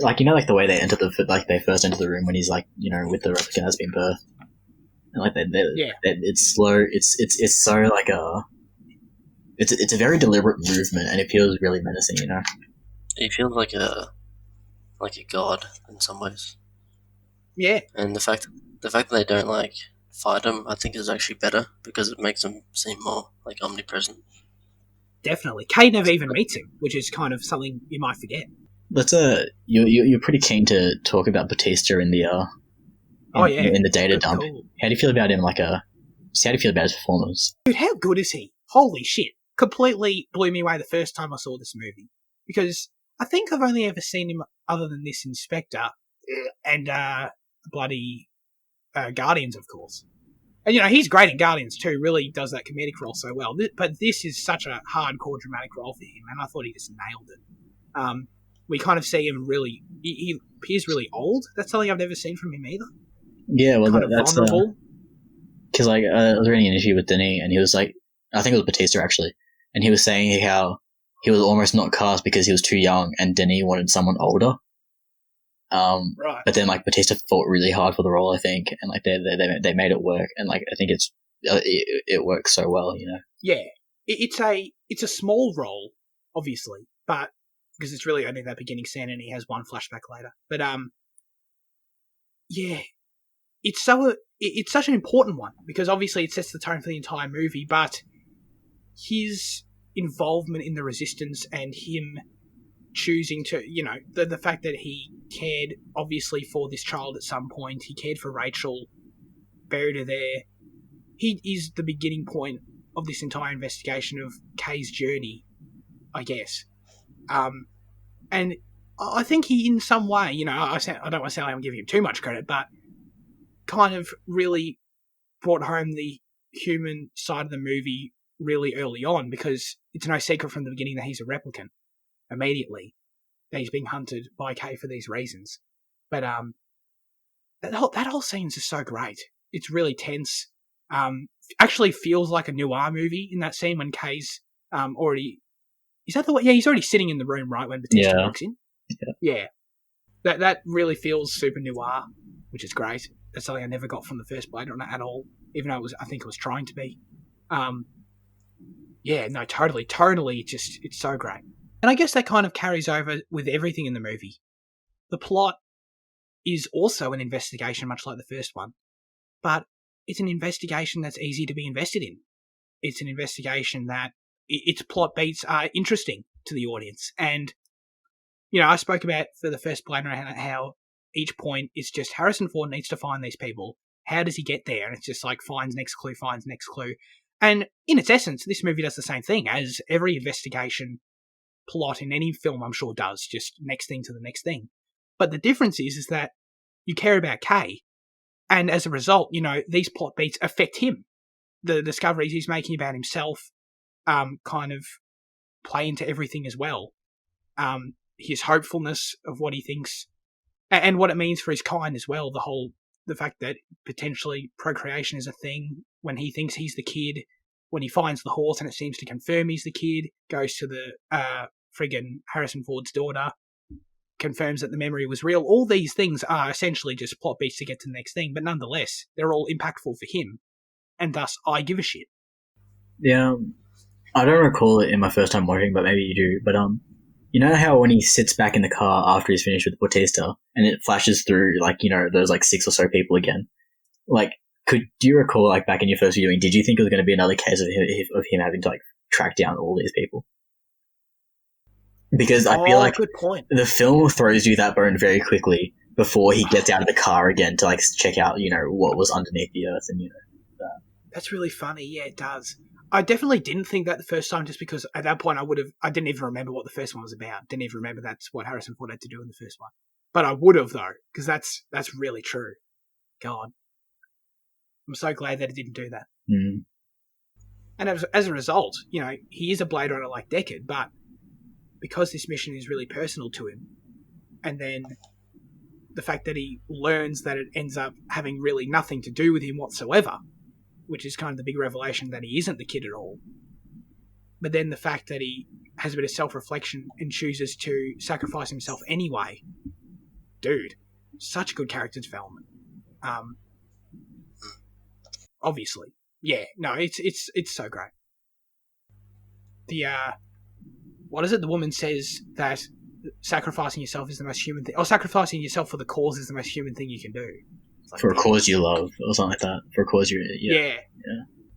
like the way they enter they first enter the room when he's like with the replicant has been birthed, and like it's slow. It's so like it's a very deliberate movement, and it feels really menacing. He feels like a god in some ways. Yeah, and the fact that they don't like fight him, I think, is actually better because it makes him seem more like omnipresent. Definitely. Kay never even meets him, which is kind of something you might forget. Let's you're pretty keen to talk about Batista in the in the data dump. Cool. How do you feel about him? How do you feel about his performance? Dude, how good is he? Holy shit! Completely blew me away the first time I saw this movie because I think I've only ever seen him other than this Inspector and bloody Guardians, of course. And he's great in Guardians too. Really does that comedic role so well. But this is such a hardcore dramatic role for him, and I thought he just nailed it. We kind of see him really. He appears really old. That's something I've never seen from him either. Yeah, well, that's vulnerable. Because I was reading an interview with Denis, and he was like, I think it was Batista actually, and he was saying how he was almost not cast because he was too young, and Denis wanted someone older. Right. But then like Batista fought really hard for the role, I think, and like they made it work, and like I think it works so well, Yeah, it's a small role, obviously, but because it's really only that beginning scene, and he has one flashback later. But yeah, it's such an important one because obviously it sets the tone for the entire movie, but his involvement in the resistance and him choosing to, the fact that he cared obviously for this child at some point, he cared for Rachel, buried her there. He is the beginning point of this entire investigation of Kay's journey, I guess. And I think he, in some way, I don't want to sound like I'm giving him too much credit, but kind of really brought home the human side of the movie really early on, because it's no secret from the beginning that he's a replicant immediately, that he's being hunted by Kay for these reasons. But that whole scene is just so great. It's really tense. Actually feels like a noir movie in that scene when Kay's already... Is that the way? Yeah, he's already sitting in the room, right, when Batista walks in? Yeah. That really feels super noir, which is great. That's something I never got from the first Blade Runner at all, even though I think it was trying to be. Yeah, no, totally, it's so great. And I guess that kind of carries over with everything in the movie. The plot is also an investigation, much like the first one, but it's an investigation that's easy to be invested in. It's an investigation that its plot beats are interesting to the audience. And, I spoke about for the first Blade Runner how each point is just Harrison Ford needs to find these people. How does he get there? And it's just like finds next clue. And in its essence, this movie does the same thing as every investigation plot in any film, I'm sure, does. Just next thing to the next thing. But the difference is that you care about Kay, and as a result, these plot beats affect him. The discoveries he's making about himself kind of play into everything as well. His hopefulness of what he thinks and what it means for his kind as well. The fact that potentially procreation is a thing when he thinks he's the kid, when he finds the horse and it seems to confirm he's the kid, goes to the friggin' Harrison Ford's daughter, confirms that the memory was real. All these things are essentially just plot beats to get to the next thing, but nonetheless, they're all impactful for him, and thus I give a shit. Yeah, I don't recall it in my first time watching, but maybe you do. But you know how when he sits back in the car after he's finished with Bautista, and it flashes through those 6 or so people again. Do you recall back in your first viewing, did you think it was going to be another case of him having to track down all these people? Because I feel like good point. The film throws you that bone very quickly before he gets out of the car again to check out what was underneath the earth and that. That's really funny. Yeah, it does. I definitely didn't think that the first time, just because at that point I didn't even remember what the first one was about. Didn't even remember that's what Harrison Ford had to do in the first one. But I would have, though, because that's really true. God. I'm so glad that it didn't do that. Mm. And as a result, he is a Blade Runner like Deckard, but because this mission is really personal to him, and then the fact that he learns that it ends up having really nothing to do with him whatsoever, which is kind of the big revelation that he isn't the kid at all. But then the fact that he has a bit of self-reflection and chooses to sacrifice himself anyway. Dude, such a good character development. Obviously. Yeah, no, it's so great. The, what is it? The woman says that sacrificing yourself is the most human thing. Or sacrificing yourself for the cause is the most human thing you can do. For a cause you love, or something like that. For a cause Yeah.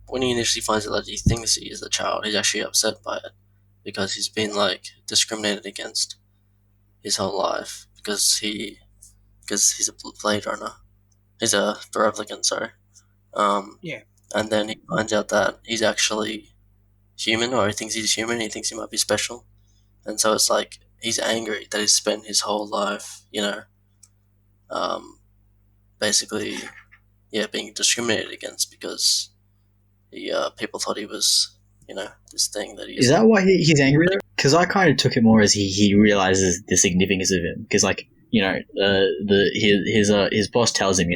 When he initially finds out that he thinks he is a child, he's actually upset by it. Because he's been, discriminated against his whole life. Because he's a Blade Runner. He's a replicant, sorry. Yeah. And then he finds out that he's actually human, or he thinks he's human, he thinks he might be special. And so it's he's angry that he's spent his whole life, basically, being discriminated against because people thought he was, this thing that he is. Is that why he's angry though? Because I kind of took it more as he realizes the significance of him. Because his boss tells him,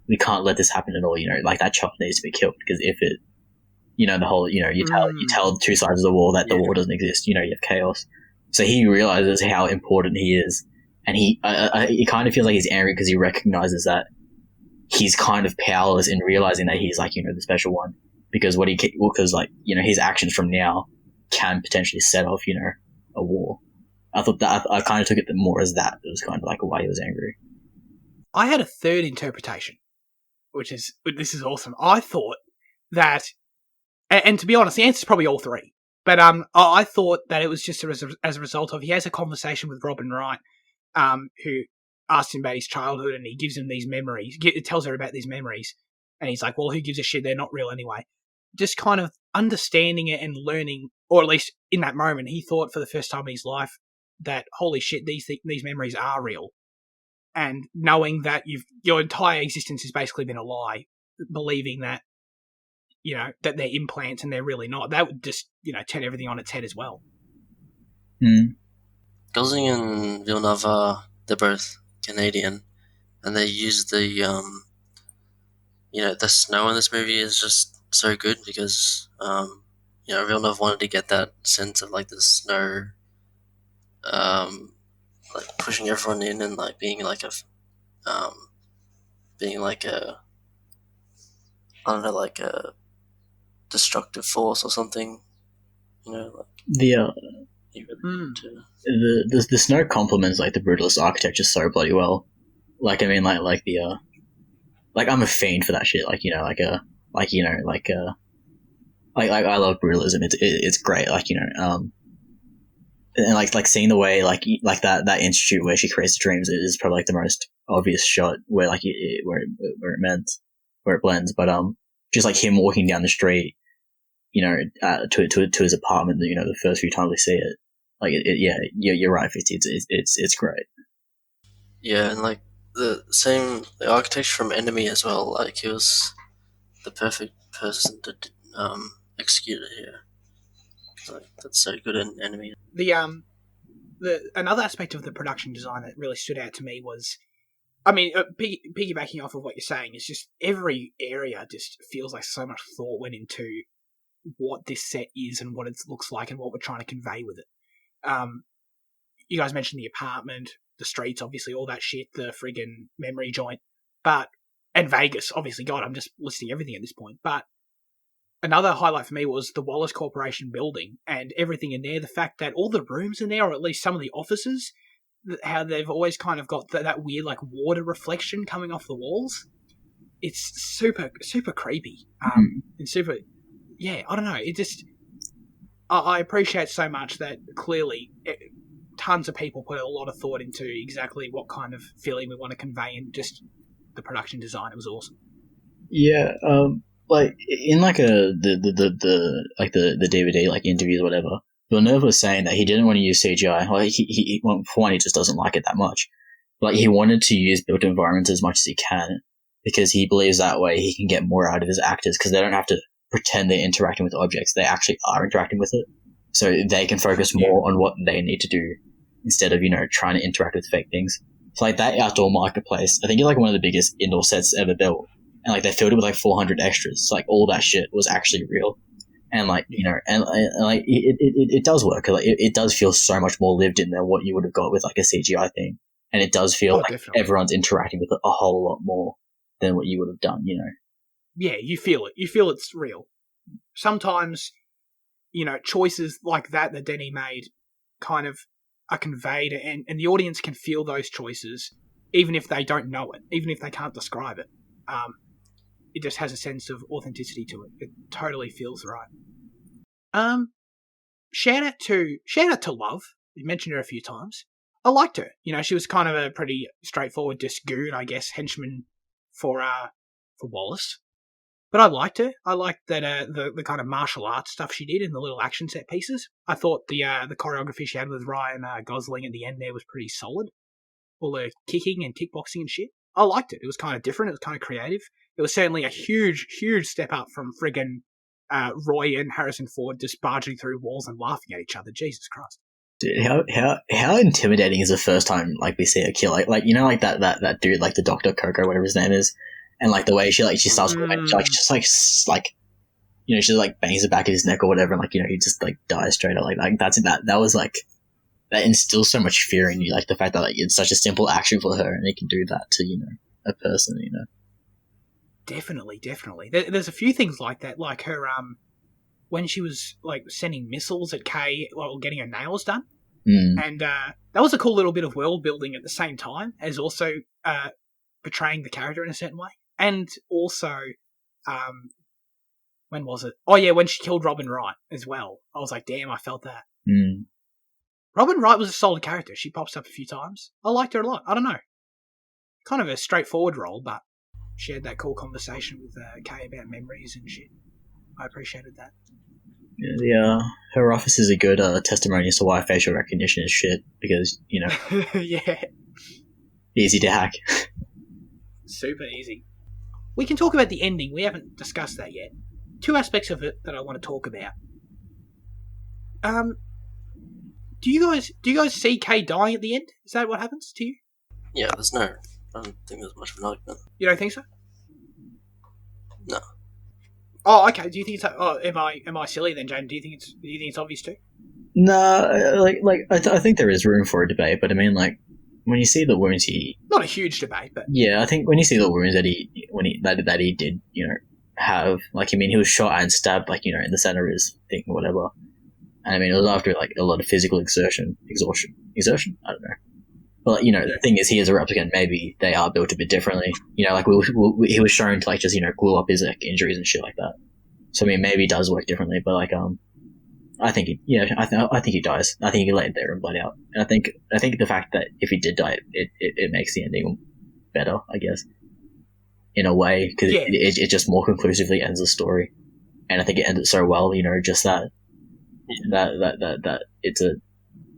we can't let this happen at all. That child needs to be killed because if it, the whole, you tell two sides of the war that the war doesn't exist. You have chaos. So he realizes how important he is, and he kind of feels like he's angry because he recognizes that he's kind of powerless in realizing that he's the special one. Because his actions from now can potentially set off, a war. I thought that I kind of took it more as that. It was kind of why he was angry. I had a third interpretation, this is awesome. I thought that, and to be honest, the answer is probably all three. But I thought that it was just as a result of he has a conversation with Robin Wright, who asks him about his childhood, and he gives him these memories. Tells her about these memories, and he's like, "Well, who gives a shit? They're not real anyway." Just kind of understanding it and learning, or at least in that moment, he thought for the first time in his life that holy shit, these memories are real, and knowing that your entire existence has basically been a lie, believing that. That they're implants and they're really not. That would just, turn everything on its head as well. Mm. Gosling and Villeneuve, they're both Canadian, and they use the, the snow in this movie is just so good because, Villeneuve wanted to get that sense of, the snow, pushing everyone in and, being a, I don't know, a destructive force or something, the snow complements the brutalist architecture so bloody well. I'm a fiend for that shit. I love brutalism. It's great. And seeing the way that institute where she creates the dreams is probably the most obvious shot where like where it blends, but just like him walking down the street, to his apartment, the first few times we see it, like yeah, you're right, it's great. Yeah, and like the architecture from Enemy as well. Like he was the perfect person to execute it here. Like that's so good in Enemy. The another aspect of the production design that really stood out to me was, I mean, piggybacking off of what you're saying, is just every area just feels like so much thought went into what this set is and what it looks like and what we're trying to convey with it. You guys mentioned the apartment, the streets, obviously, all that shit, the friggin' memory joint, and Vegas, obviously. God, I'm just listing everything at this point. But another highlight for me was the Wallace Corporation building and everything in there. The fact that all the rooms in there, or at least some of the offices, how they've always kind of got that weird like water reflection coming off the walls. It's super, super creepy. And super, yeah, I don't know. It just, I appreciate so much that clearly tons of people put a lot of thought into exactly what kind of feeling we want to convey, and just the production design. It was awesome. Yeah, like in like the DVD like interviews or whatever, Villeneuve was saying that he didn't want to use CGI. Like he for one, he just doesn't like it that much. Like he wanted to use built environments as much as he can, because he believes that way he can get more out of his actors, because they don't have to pretend they're interacting with objects; they actually are interacting with it, so they can focus more on what they need to do instead of trying to interact with fake things. So like that outdoor marketplace, I think it's like one of the biggest indoor sets ever built. And like they filled it with like 400 extras. So like all that shit was actually real, and like and like it does work. Like it does feel so much more lived in than what you would have got with like a CGI thing, and it does feel like definitely. Everyone's interacting with it a whole lot more than what you would have done. Yeah, you feel it. You feel it's real. Sometimes, choices like that Denny made kind of are conveyed, and the audience can feel those choices, even if they don't know it, even if they can't describe it. It just has a sense of authenticity to it. It totally feels right. Shout out to Love. You mentioned her a few times. I liked her. She was kind of a pretty straightforward, just goon, I guess, henchman for Wallace. But I liked her. I liked that the kind of martial arts stuff she did in the little action set pieces. I thought the choreography she had with Ryan Gosling at the end there was pretty solid. All the kicking and kickboxing and shit. I liked it. It was kind of different. It was kind of creative. It was certainly a huge, huge step up from friggin' Roy and Harrison Ford just barging through walls and laughing at each other. Jesus Christ. Dude, how intimidating is the first time like we see a kill? Like like that dude, like the Dr. Coco, whatever his name is, and like the way she starts she like bangs the back of his neck or whatever, and like he just like dies straight up. Like that was like, that instills so much fear in you, like the fact that like it's such a simple action for her and it can do that to a person. Definitely. There's a few things like that, like her when she was like sending missiles at Kay while getting her nails done, and that was a cool little bit of world building at the same time as also portraying the character in a certain way. And also, when was it? Oh yeah, when she killed Robin Wright as well. I was like, damn, I felt that. Robin Wright was a solid character. She pops up a few times. I liked her a lot. I don't know. Kind of a straightforward role, but she had that cool conversation with Kay about memories and shit. I appreciated that. Yeah, her office is a good testimony as to why facial recognition is shit, because, yeah. Easy to hack. Super easy. We can talk about the ending. We haven't discussed that yet. Two aspects of it that I want to talk about. Do you guys see Kay dying at the end? Is that what happens to you? Yeah, I don't think there's much of an argument. You don't think so? No. Oh, okay. Do you think it's? Oh, am I silly then, Jane? Do you think it's obvious too? No, I think there is room for a debate, but I mean, like, when you see the wounds not a huge debate, but yeah, I think when you see the wounds that he did, have, like, I mean, he was shot and stabbed, like, in the center of his thing or whatever, and I mean, it was after like a lot of physical exertion. I don't know. But, the thing is, he is a replicant. Maybe they are built a bit differently. Like he was shown to like just glue up his like injuries and shit like that. So I mean, maybe it does work differently. But like I think I think he dies. I think he laid there and bled out. And I think the fact that if he did die, it makes the ending better, I guess, in a way, because Yeah. it just more conclusively ends the story, and I think it ended so well. Just that it's a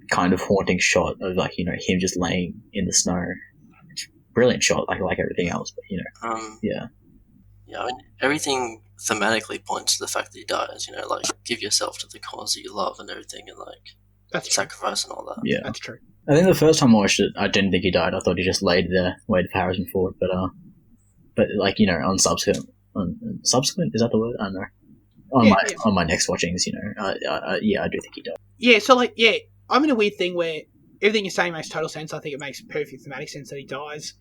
kind of haunting shot of like him just laying in the snow. Brilliant shot, like everything else, but yeah. Yeah, I mean, everything thematically points to the fact that he dies. Like give yourself to the cause that you love and everything, and like That's true. sacrifice and all that. Yeah, That's true. I think the first time I watched it, I didn't think he died. I thought he just laid there, waited for Harrison Ford. But like on subsequent, is that the word? I don't know. On my next watchings, I do think he died. Yeah. So I'm in a weird thing where everything you're saying makes total sense. I think it makes perfect thematic sense that he dies.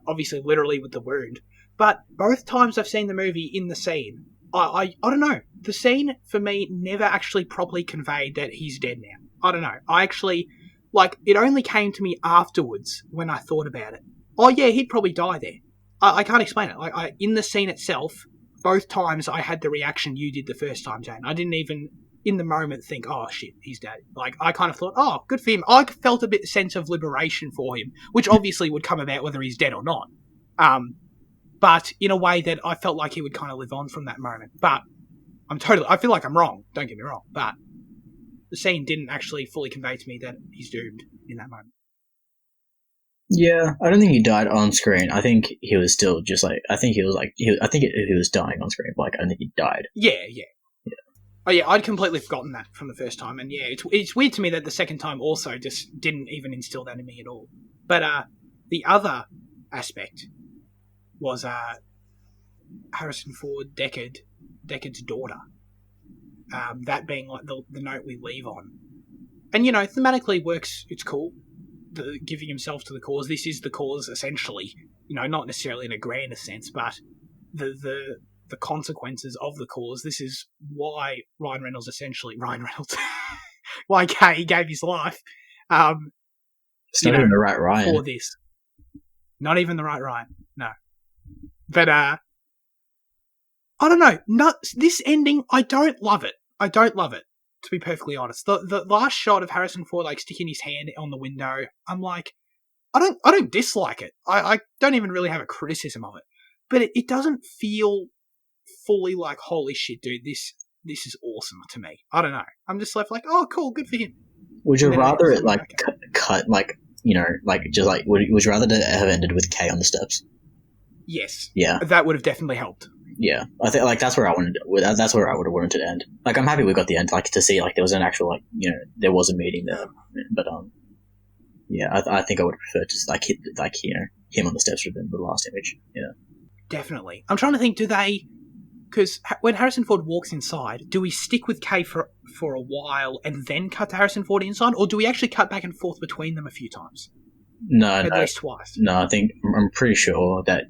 Obviously, literally with the wound. But both times I've seen the movie in the scene, I don't know. The scene, for me, never actually properly conveyed that he's dead now. I don't know. I actually, it only came to me afterwards when I thought about it. Oh, yeah, he'd probably die there. I can't explain it. In the scene itself, both times I had the reaction you did the first time, Jane. I didn't even, in the moment, think, oh, shit, he's dead. I kind of thought, oh, good for him. I felt a bit sense of liberation for him, which obviously would come about whether he's dead or not. But in a way that I felt like he would kind of live on from that moment. But I feel like I'm wrong, don't get me wrong, but the scene didn't actually fully convey to me that he's doomed in that moment. Yeah, I don't think he died on screen. I think he was still just he was dying on screen, but I don't think he died. Yeah. Oh yeah, I'd completely forgotten that from the first time, and yeah, it's weird to me that the second time also just didn't even instill that in me at all. But the other aspect was Harrison Ford, Deckard's daughter. That being like the note we leave on. And, thematically works, it's cool. Giving himself to the cause. This is the cause, essentially. Not necessarily in a grander sense, but the consequences of the cause. This is why Ryan Reynolds, why Kay gave his life. It's not even the right Ryan. For this. Not even the right Ryan, no. But, I don't know. This ending, I don't love it. To be perfectly honest. The last shot of Harrison Ford, sticking his hand on the window, I'm like, I don't dislike it. I don't even really have a criticism of it. But it doesn't feel fully like, holy shit, dude, this is awesome to me. I don't know. I'm just left like, oh, cool, good for him. Would you rather it, cut, would you rather it have ended with Kay on the steps? Yes. Yeah. That would have definitely helped. Yeah, I think that's where I wanted. That's where I would have wanted to end. I'm happy we got the end. To see there was an actual there was a meeting there. But yeah, I think I would have preferred to him on the steps would have been the last image. Yeah, definitely. I'm trying to think. Do they? Because when Harrison Ford walks inside, do we stick with Kay for a while and then cut to Harrison Ford inside, or do we actually cut back and forth between them a few times? No, at least twice. No, I'm pretty sure that.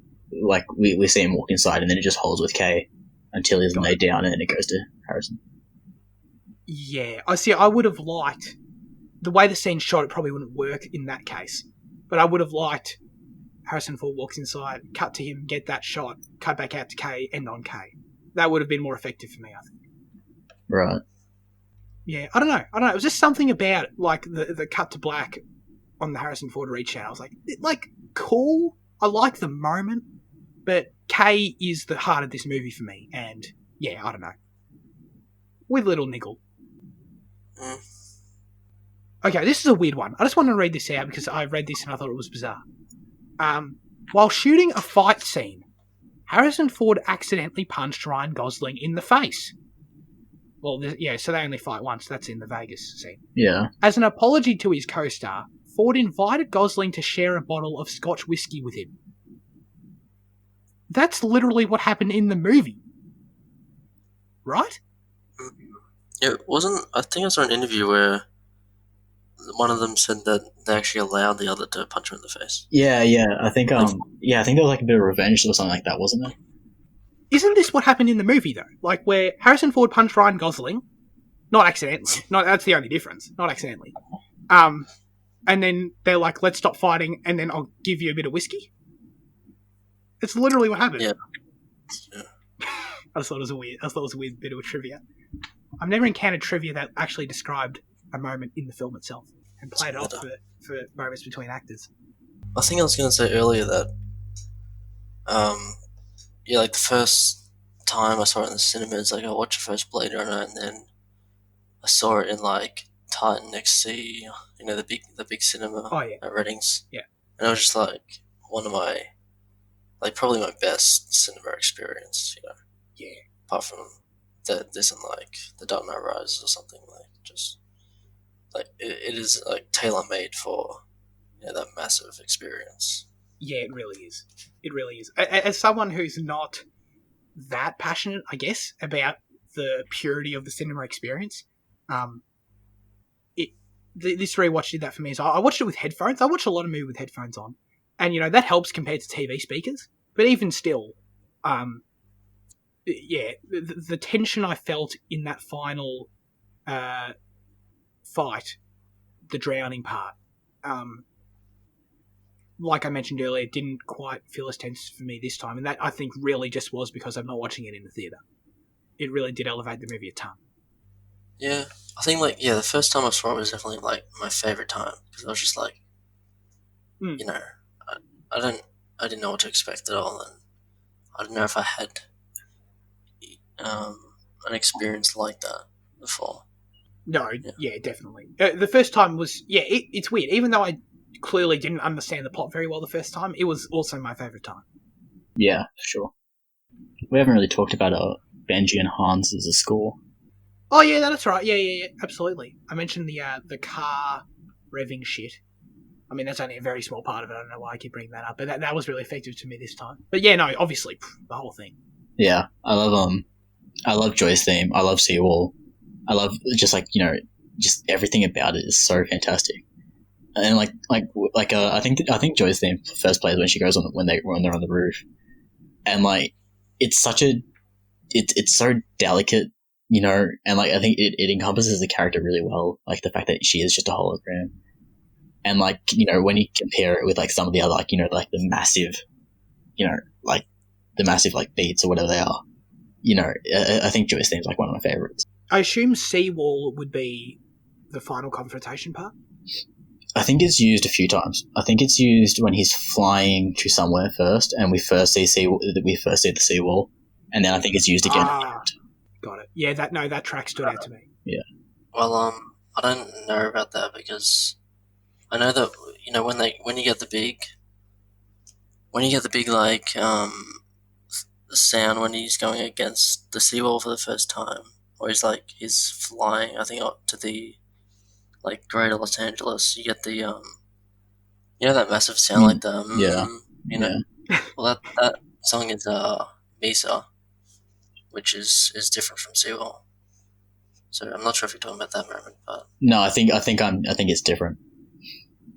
We see him walk inside and then it just holds with Kay until he's laid down and then it goes to Harrison. Yeah, I see. I would have liked the way the scene shot. It probably wouldn't work in that case, but I would have liked Harrison Ford walks inside, cut to him, get that shot, cut back out to Kay, end on Kay. That would have been more effective for me, I think. Right. Yeah, I don't know. It was just something about the cut to black on the Harrison Ford reach out. I was like cool. I like the moment. But Kay is the heart of this movie for me, and yeah, I don't know. With little niggle. Okay, this is a weird one. I just want to read this out because I read this and I thought it was bizarre. While shooting a fight scene, Harrison Ford accidentally punched Ryan Gosling in the face. Well, yeah, so they only fight once. That's in the Vegas scene. Yeah. As an apology to his co-star, Ford invited Gosling to share a bottle of Scotch whiskey with him. That's literally what happened in the movie. Right? It wasn't... I think I saw an interview where one of them said that they actually allowed the other to punch him in the face. Yeah. I think there was a bit of revenge or something like that, wasn't there? Isn't this what happened in the movie, though? Where Harrison Ford punched Ryan Gosling, not accidentally. That's the only difference. Not accidentally. And then they're like, let's stop fighting, and then I'll give you a bit of whiskey. It's literally what happened. Yeah. I just thought it was a weird bit of a trivia. I've never encountered trivia that actually described a moment in the film itself and played it off for moments between actors. I think I was going to say earlier that Yeah, like the first time I saw it in the cinemas, like I watched the first Blade Runner, and then I saw it in like Titan XC, the big cinema Oh yeah, at Readings, yeah, and it was just like one of my like probably my best cinema experience. yeah, Apart from this and like the Dark Knight Rises or something, like just like it is like tailor made for that massive experience. yeah. It really is. It really is. As someone who's not that passionate, I guess, about the purity of the cinema experience, um, it this rewatch did that for me. So I watched it with headphones. I watch a lot of movies with headphones on, and that helps compared to TV speakers. But even still, um, yeah, the tension I felt in that final fight, the drowning part, um, like I mentioned earlier, didn't quite feel as tense for me this time, and that I think really just was because I'm not watching it in the theater. It really did elevate the movie a ton. Yeah, I think like the first time I saw it was definitely like my favorite time because I was just like Mm. you know I, I didn't know what to expect at all, and I didn't know if I had um, an experience like that before. No, Yeah, yeah, definitely. The first time was, it's weird. Even though I clearly didn't understand the plot very well the first time, it was also my favourite time. Yeah, for sure. We haven't really talked about Benji and Hans as a score. Oh yeah, that's right. Yeah, absolutely. I mentioned the car revving shit. I mean, that's only a very small part of it. I don't know why I keep bringing that up, but that was really effective to me this time. But yeah, no, obviously the whole thing. Yeah, I love Joy's theme. I love Seawall. I love just just everything about it is so fantastic. And I think Joy's theme first plays when she goes on when they're on the roof, and like it's such a it's so delicate, and like I think it encompasses the character really well, like the fact that she is just a hologram, and like when you compare it with like some of the other like the massive, like the massive like beats or whatever they are, I think Joy's theme is like one of my favorites. I assume Seawall would be the final confrontation part. I think it's used a few times. I think it's used when he's flying to somewhere first, and we first see the seawall, and then I think it's used again. Got it. Yeah, that track stood out to me. Yeah. Well, I don't know about that because I know that when you get the big like sound when he's going against the seawall for the first time, or he's flying. I think up to the like Greater Los Angeles. You get the that massive sound like the Yeah. Yeah. Well, that song is Mesa, which is different from Seawall. So I'm not sure if you're talking about that moment, but No, I think it's different.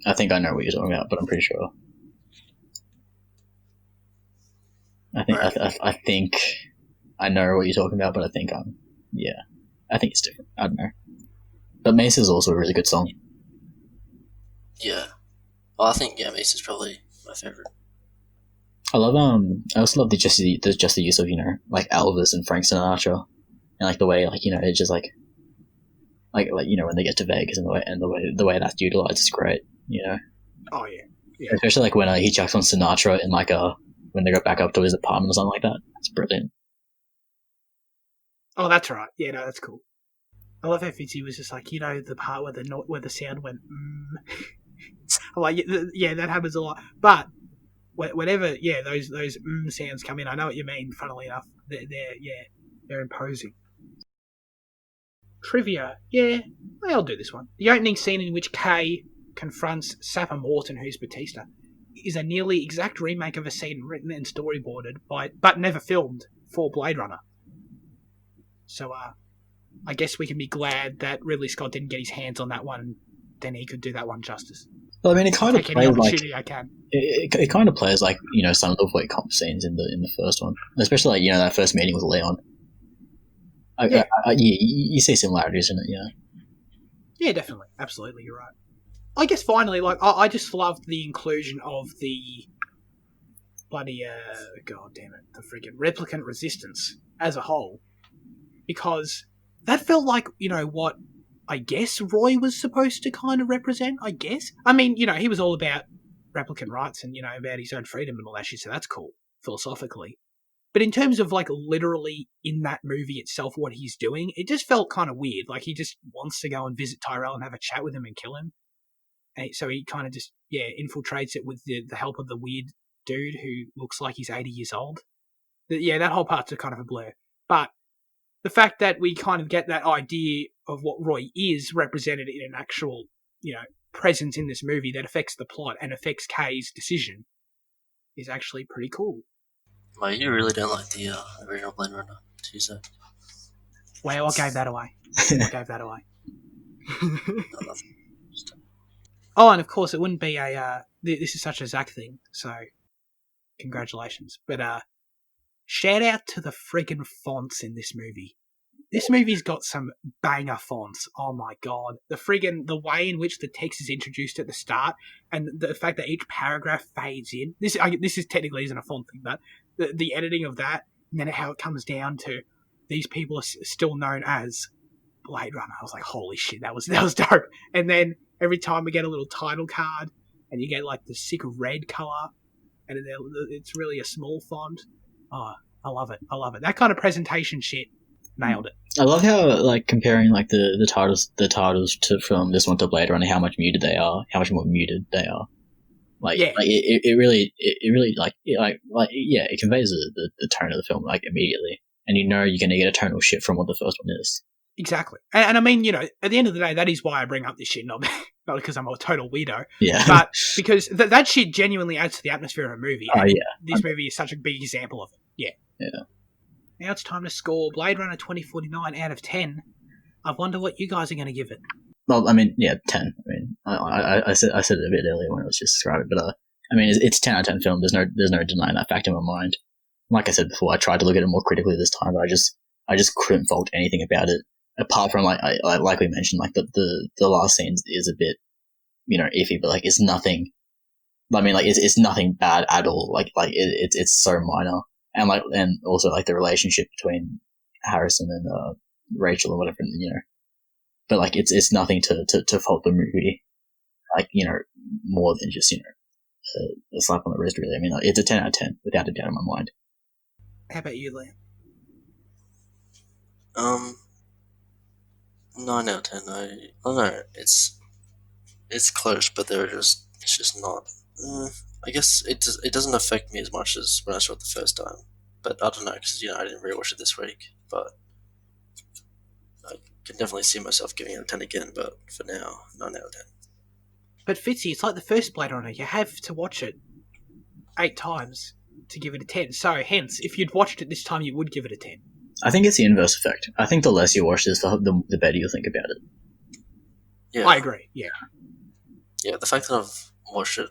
I think I know what you're talking about, but I'm pretty sure. I think I know what you're talking about, but I think I think it's different. I don't know. But Mesa is also a really good song. Yeah. Well, I think Mesa's probably my favorite. I also love the use of like Elvis and Frank Sinatra, and like the way it's just like when they get to Vegas and the way that's utilized is great. Oh yeah. Especially like when he chucks on Sinatra in when they go back up to his apartment or something like that. It's brilliant. Oh, that's right. Yeah, no, that's cool. I love how Fitzy was just like, the part where the sound went. I'm like, yeah, that happens a lot. But whenever, those sounds come in, I know what you mean. Funnily enough, they're imposing. Trivia, yeah, I'll do this one. The opening scene in which Kay confronts Sapper Morton, who's Batista, is a nearly exact remake of a scene written and storyboarded but never filmed for Blade Runner. So, I guess we can be glad that Ridley Scott didn't get his hands on that one. Then he could do that one justice. Well, I mean, it kind of plays like I can. It kind of plays like some of the weight comp scenes in the first one, especially like that first meeting with Leon. You see similarities in it, yeah. Yeah, definitely, absolutely, you're right. I guess finally, like I just loved the inclusion of the bloody god damn it, the freaking replicant resistance as a whole, because that felt like what I guess Roy was supposed to kind of represent. I guess. I mean, he was all about replicant rights and about his own freedom and all that shit. So that's cool. philosophically. But in terms of, like, literally in that movie itself, what he's doing, it just felt kind of weird. Like, he just wants to go and visit Tyrell and have a chat with him and kill him. And so he kind of just, infiltrates it with the help of the weird dude who looks like he's 80 years old. That whole part's a kind of a blur. But the fact that we kind of get that idea of what Roy is represented in an actual, presence in this movie that affects the plot and affects Kay's decision is actually pretty cool. Well, you really don't like the original Blade Runner Tuesday. Well, I gave that away. Oh, and of course, it wouldn't be a... this is such a Zach thing, so congratulations. But shout out to the friggin' fonts in this movie. This movie's got some banger fonts. Oh my god. The way in which the text is introduced at the start, and the fact that each paragraph fades in. This is technically isn't a font thing, but the editing of that, and then how it comes down to these people are still known as Blade Runner. I was like, holy shit, that was dope. And then every time we get a little title card, and you get like the sick red color, and it's really a small font. Oh, I love it. That kind of presentation shit. Nailed it. I love how, like, comparing, like, the titles from this one to Blade Runner, how much muted they are, how much more muted they are. Like, yeah. Like it really it conveys the tone of the film, like, immediately. And you're going to get a tonal shift from what the first one is. Exactly. And I mean, at the end of the day, that is why I bring up this shit, not because I'm a total weirdo. Yeah. But because that shit genuinely adds to the atmosphere of a movie. Oh, yeah. This movie is such a big example of it. Yeah. Yeah. Now it's time to score Blade Runner 2049 out of 10. I wonder what you guys are going to give it. Well, I mean, 10. I mean, I said it a bit earlier when I was just describing it, but I mean, it's 10 out of 10 film. There's no denying that fact in my mind. Like I said before, I tried to look at it more critically this time, but I just couldn't fault anything about it, apart from like we mentioned, like the last scene is a bit, iffy, but like it's nothing. I mean, like it's nothing bad at all. Like it's so minor. And also like the relationship between Harrison and Rachel or whatever, but like it's nothing to fault the movie, like more than just a slap on the wrist, really. I mean, like, it's a 10 out of 10 without a doubt in my mind. How about you, Liam? 9 out of 10. I don't know. It's close, but it's just not. I guess it doesn't affect me as much as when I saw it the first time. But I don't know, because I didn't rewatch it this week. But I can definitely see myself giving it a 10 again. But for now, 9 out of 10. But Fitzy, it's like the first Blade Runner. You have to watch it 8 times to give it a 10. So hence, if you'd watched it this time, you would give it a 10. I think it's the inverse effect. I think the less you watch this, the better you think about it. Yeah, I agree. Yeah. Yeah, the fact that I've watched it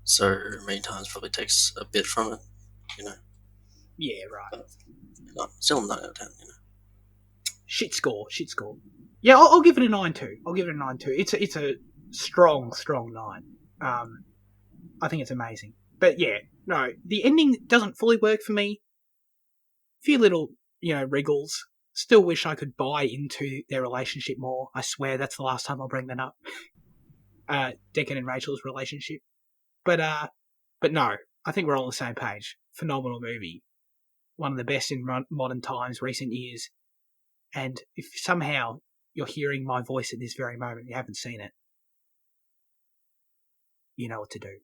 so many times probably takes a bit from it, Yeah, right. But, still 9 out of 10, Shit score. Yeah, I'll give it a 9 too. It's a strong 9. I think it's amazing. But yeah, no, the ending doesn't fully work for me. A few little, wriggles. Still wish I could buy into their relationship more. I swear that's the last time I'll bring that up. Deacon and Rachel's relationship. But no, I think we're all on the same page. Phenomenal movie. One of the best in modern times, recent years. And if somehow you're hearing my voice at this very moment, you haven't seen it, you know what to do.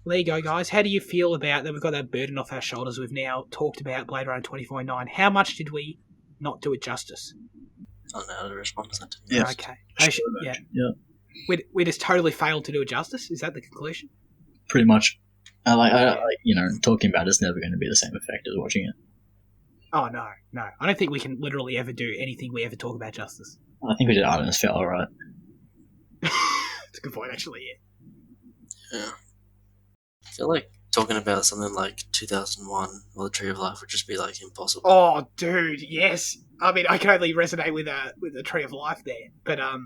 There you go, guys. How do you feel about that? We've got that burden off our shoulders. We've now talked about Blade Runner 2049. How much did we not do it justice? I don't know how to respond to that. Yeah. Okay. Yeah. We just totally failed to do it justice? Is that the conclusion? Pretty much. Talking about it's never going to be the same effect as watching it. Oh, no. I don't think we can literally ever do anything we ever talk about justice. I think we did Artemis Fowl, right? That's a good point, actually, Yeah. I feel like talking about something like 2001 or The Tree of Life would just be like impossible. Oh, dude, yes. I mean, I can only resonate with the Tree of Life there, but God,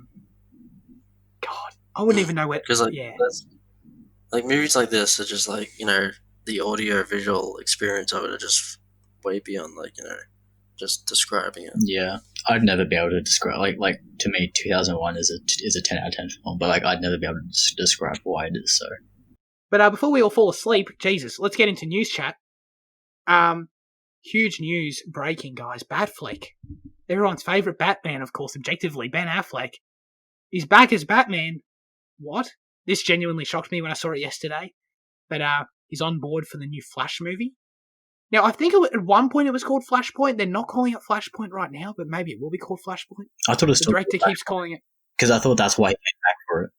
I wouldn't even know where. Because yeah, like movies like this are just like the audio visual experience of it are just way beyond just describing it. Yeah, I'd never be able to describe like to me 2001 is a 10 out of 10 film, but like I'd never be able to describe why it is so. But before we all fall asleep, Jesus, let's get into news chat. Huge news breaking, guys. Batfleck. Everyone's favourite Batman, of course, objectively, Ben Affleck. He's back as Batman. What? This genuinely shocked me when I saw it yesterday. But he's on board for the new Flash movie. Now, I think at one point it was called Flashpoint. They're not calling it Flashpoint right now, but maybe it will be called Flashpoint. I thought it was the director keeps calling it. Because I thought that's why he came back for it.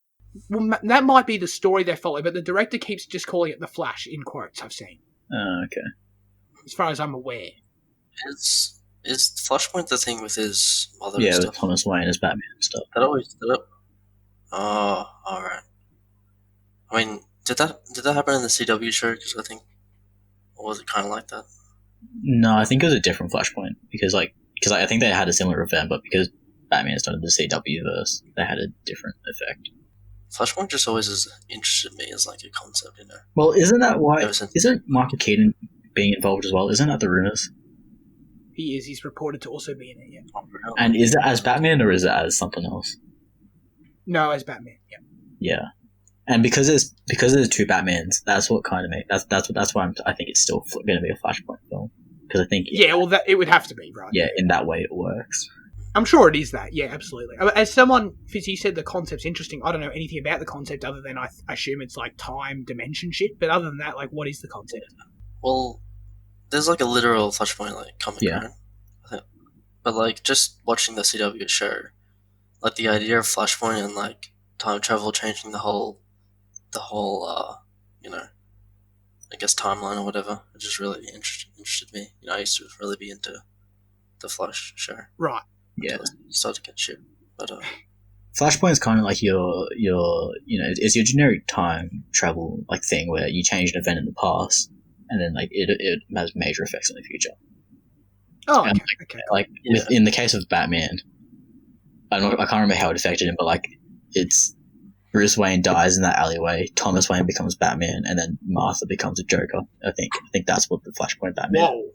Well, that might be the story they follow, but the director keeps just calling it The Flash, in quotes, I've seen. Okay. As far as I'm aware. Is Flashpoint the thing with his mother? Yeah, and with stuff? Thomas Wayne as Batman and stuff. Oh, alright. I mean, did that happen in the CW show? Because I think, or was it kind of like that? No, I think it was a different Flashpoint because I think they had a similar event, but because Batman started the CW verse, they had a different effect. Flashpoint just always has interested me as like a concept, you know. Well, isn't that why? Ever since- Isn't Michael Keaton being involved as well? Isn't that the rumors? He is. He's reported to also be in it, yeah. Oh, really? And is it as Batman or is it as something else? No, as Batman, yeah. Yeah, and because there's two Batmans, that's what kind of that's why I think it's still going to be a Flashpoint film because I think Yeah, well, it would have to be, right? yeah, in that way it works. I'm sure it is that, yeah, absolutely. As someone, Fizzy said the concept's interesting. I don't know anything about the concept other than I assume it's like time dimension shit, but other than that, like, what is the concept? Well, there's like a literal Flashpoint like comic, Yeah. right? I think. But like just watching the CW show, like the idea of Flashpoint and like time travel changing the whole you know, I guess timeline or whatever, it just really interested me. You know, I used to really be into the Flash show. Right. Yeah, Until it started to get shit. But Flashpoint is kind of like your it's your generic time travel like thing where you change an event in the past and then like it has major effects in the future. Oh, And, okay. Like Yeah. in the case of Batman, I can't remember how it affected him, but like it's Bruce Wayne dies in that alleyway, Thomas Wayne becomes Batman, and then Martha becomes a Joker. I think that's what the Flashpoint Batman. Whoa.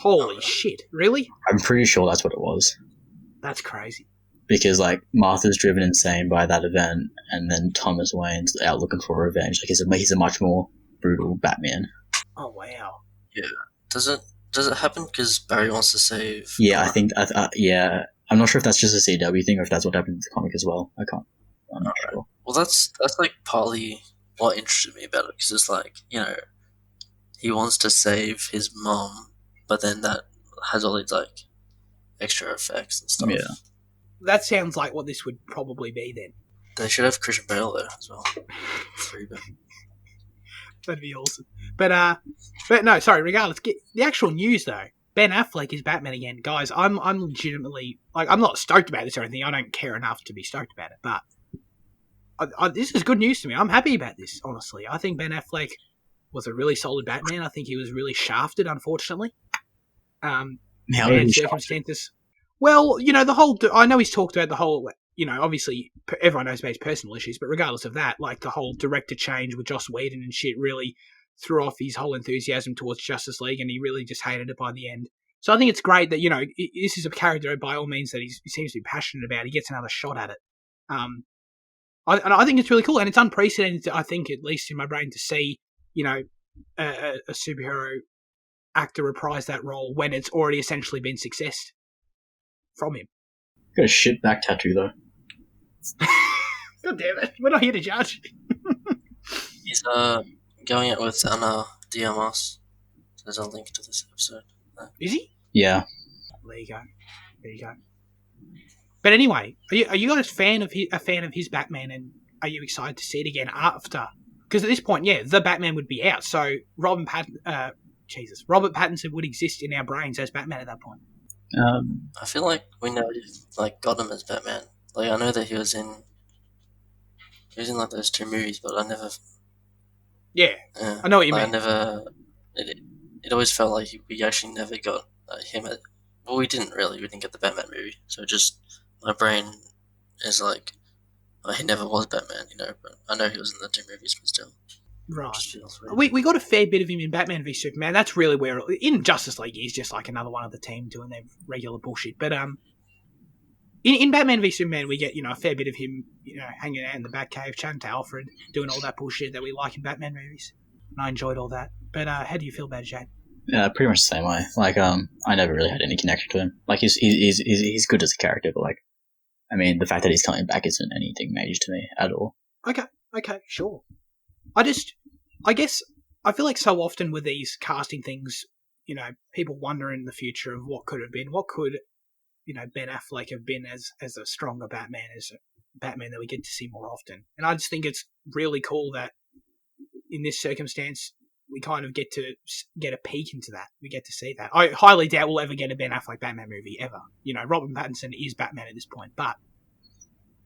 Holy shit. Really? I'm pretty sure that's what it was. That's crazy. Because like Martha's driven insane by that event, and then Thomas Wayne's out looking for revenge. Like he's a much more brutal Batman. Oh, wow. does it happen because Barry wants to save? Yeah, I Connor? think yeah. I'm not sure if that's just a CW thing or if that's what happened in the comic as well. I'm not sure. Well, that's like partly what interested me about it because it's like, you know, he wants to save his mom, but then that has all these like extra effects and stuff. Yeah. That sounds like what this would probably be then. They should have Christian Bale there as well. Three, but That'd be awesome. But no, sorry, regardless, get the actual news though. Ben Affleck is Batman again. Guys, I'm legitimately, like, I'm not stoked about this or anything. I don't care enough to be stoked about it, but this is good news to me. I'm happy about this, honestly. I think Ben Affleck was a really solid Batman. I think he was really shafted, unfortunately. How Bad did he circumstances. Well, you know, I know he's talked about the whole, you know, obviously everyone knows about his personal issues, but regardless of that, like the whole director change with Joss Whedon and shit really threw off his whole enthusiasm towards Justice League, and he really just hated it by the end. So I think it's great that, you know, this is a character by all means that he seems to be passionate about. He gets another shot at it. I think it's really cool, and it's unprecedented, I think, at least in my brain, to see, you know, a superhero actor reprise that role when it's already essentially been success from him. got a shit back tattoo though? God damn it, we're not here to judge. he's going out with Anna Diarmas. There's a link to this episode. Is he? Yeah. There you go. But anyway, are you guys a fan of his Batman, and are you excited to see it again after? Because at this point, yeah, the Batman would be out, so Robert Pattinson would exist in our brains as Batman at that point. I feel like we never like got him as Batman. Like I know that he was in like those two movies, but I never. Yeah, I know what you like, mean. I never. It always felt like we actually never got him. Well, we didn't really. We didn't get the Batman movie, so just my brain is like, oh, he never was Batman, you know. But I know he was in the two movies, but still, Right. just feels weird. We got a fair bit of him in Batman v Superman. That's really where in Justice League he's just like another one of the team doing their regular bullshit. But In Batman v Superman, we get, a fair bit of him, hanging out in the Batcave, chatting to Alfred, doing all that bullshit that we like in Batman movies. And I enjoyed all that. But how do you feel about it, Jane? Yeah, pretty much the same way. Like, I never really had any connection to him. Like, he's good as a character, but like, I mean, the fact that he's coming back isn't anything major to me at all. Okay, sure. I guess, I feel like so often with these casting things, people wonder in the future of what could have been. What could, Ben Affleck have been as a stronger Batman, as a Batman that we get to see more often. And I just think it's really cool that in this circumstance, we kind of get to get a peek into that. We get to see that. I highly doubt we'll ever get a Ben Affleck Batman movie, ever. Robert Pattinson is Batman at this point, but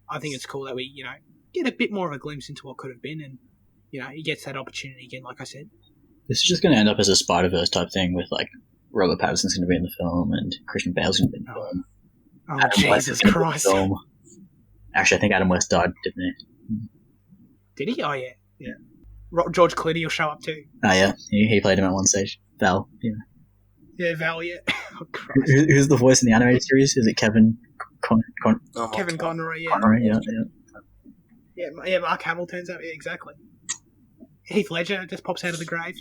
I think it's cool that we, get a bit more of a glimpse into what could have been, and, he gets that opportunity again, like I said. This is just going to end up as a Spider-Verse type thing with, like, Robert Pattinson's going to be in the film and Christian Bale's going to be in the film. Oh, Jesus Christ. Actually, I think Adam West died, didn't he? Did he? Oh, yeah. Yeah. George Clooney will show up too. Oh, yeah. He played him at one stage. Val, Yeah, Val, yeah. Oh, Christ. Who's the voice in the animated series? Is it Kevin Kevin Conroy, yeah. Conroy, yeah. Yeah, Mark Hamill turns up. Yeah, exactly. Heath Ledger just pops out of the grave.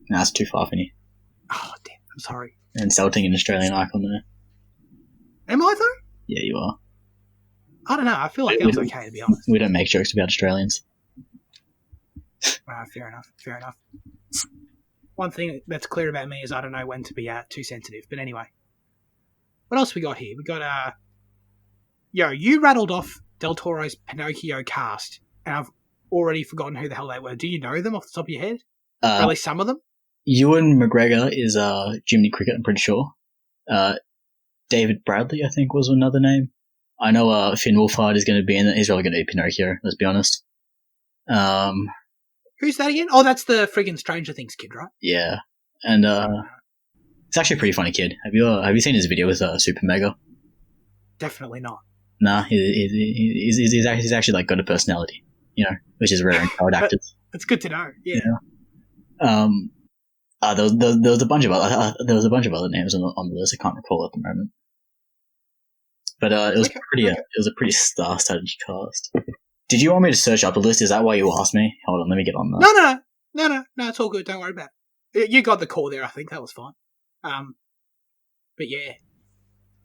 No, that's too far for me. Oh, damn. I'm sorry. And insulting an Australian icon there. Am I, though? Yeah, you are. I don't know. I feel like that was okay, to be honest. We don't make jokes about Australians. Fair enough. One thing that's clear about me is I don't know when to be too sensitive. But anyway. What else we got here? We got, you rattled off Del Toro's Pinocchio cast, and I've already forgotten who the hell they were. Do you know them off the top of your head? Or at least some of them? Ewan McGregor is Jiminy Cricket, I'm pretty sure. David Bradley, I think, was another name. I know Finn Wolfhard is going to be in it. He's really going to be Pinocchio, let's be honest. Who's that again? Oh, that's the friggin' Stranger Things kid, right? Yeah. And it's actually a pretty funny kid. Have you seen his video with Super Mega? Definitely not. Nah, he's actually like got a personality, which is rare in child actors. That's good to know. Yeah. There was a bunch of other names on the list. I can't recall at the moment. But it was it was a pretty star-studded cast. Did you want me to search up the list? Is that why you asked me? Hold on, let me get on that. No, it's all good. Don't worry about it. You got the call there, I think. That was fine. But yeah.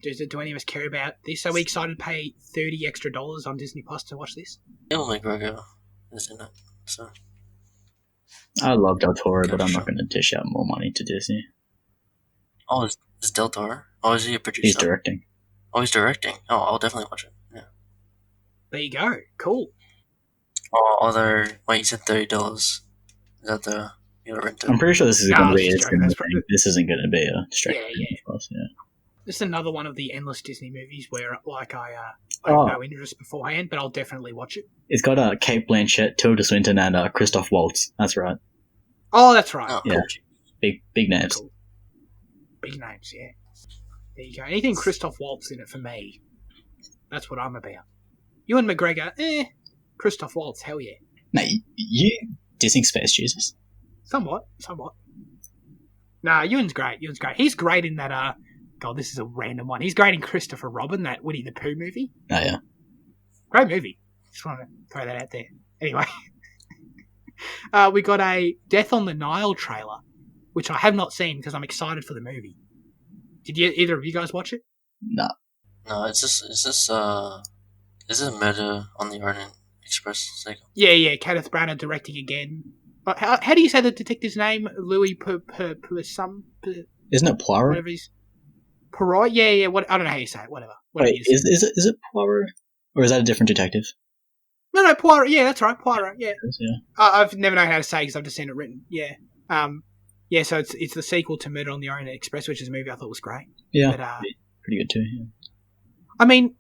Do any of us care about this? Are we excited to pay $30 extra on Disney Plus to watch this? Ewan McGregor is in it, so... I love Del Toro, but I'm not going to dish out more money to Disney. Oh, is Del Toro? Oh, is he a producer? He's directing. Oh, he's directing. Oh, I'll definitely watch it. Yeah. There you go. Cool. Oh, wait, you said $30. Is that the rental? I'm pretty sure this is going to be. This isn't going to be a straight. Yeah. Plus, yeah. This is another one of the endless Disney movies where, like, I have no interest beforehand, but I'll definitely watch it. It's got Kate Blanchett, Tilda Swinton, and Christoph Waltz. That's right. Oh, that's right. Oh, yeah, cool. big names. Cool. Big names, yeah. There you go. Anything Christoph Waltz in it for me. That's what I'm about. Ewan McGregor, Christoph Waltz, hell yeah. Mate, you dissing Space Jesus? Somewhat. Nah, Ewan's great. He's great in that, God, this is a random one. He's great in Christopher Robin, that Winnie the Pooh movie. Oh, yeah. Great movie. Just want to throw that out there. Anyway. We got a Death on the Nile trailer, which I have not seen because I'm excited for the movie. Did either of you guys watch it? No. No, is this a Murder on the Orient Express sequel? Yeah, Kenneth Branagh directing again. How do you say the detective's name? Louis some? Isn't it Poirot? Whatever he's... Poirot? Yeah. What? I don't know how you say it. Whatever. Wait, is it Poirot? Or is that a different detective? No, Poirot. Yeah, that's right. Poirot. Yeah. Yeah. I've never known how to say because I've just seen it written. Yeah. Yeah. So it's the sequel to Murder on the Orient Express, which is a movie I thought was great. Yeah. But, pretty good too. Yeah. I mean,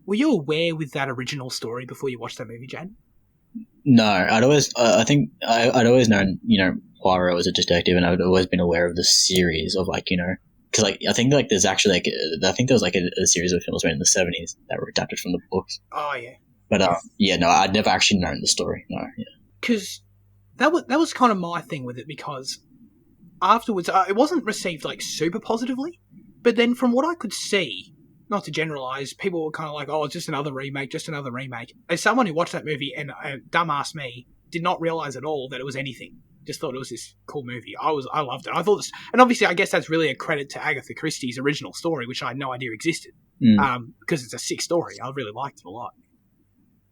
were you aware with that original story before you watched that movie, Jane? No, I'd always known, Poirot was a detective, and I'd always been aware of the series of because I think there's actually I think there was a series of films made in the 70s that were adapted from the books. Oh yeah. But no, I'd never actually known the story. No, yeah. Because that was kind of my thing with it, because afterwards it wasn't received super positively, but then from what I could see, not to generalize, people were kind of like, oh, it's just another remake, just another remake. As someone who watched that movie, and dumbass me, did not realize at all that it was anything. Just thought it was this cool movie. I loved it. I thought this, and obviously I guess that's really a credit to Agatha Christie's original story, which I had no idea existed. Because it's a sick story. I really liked it a lot.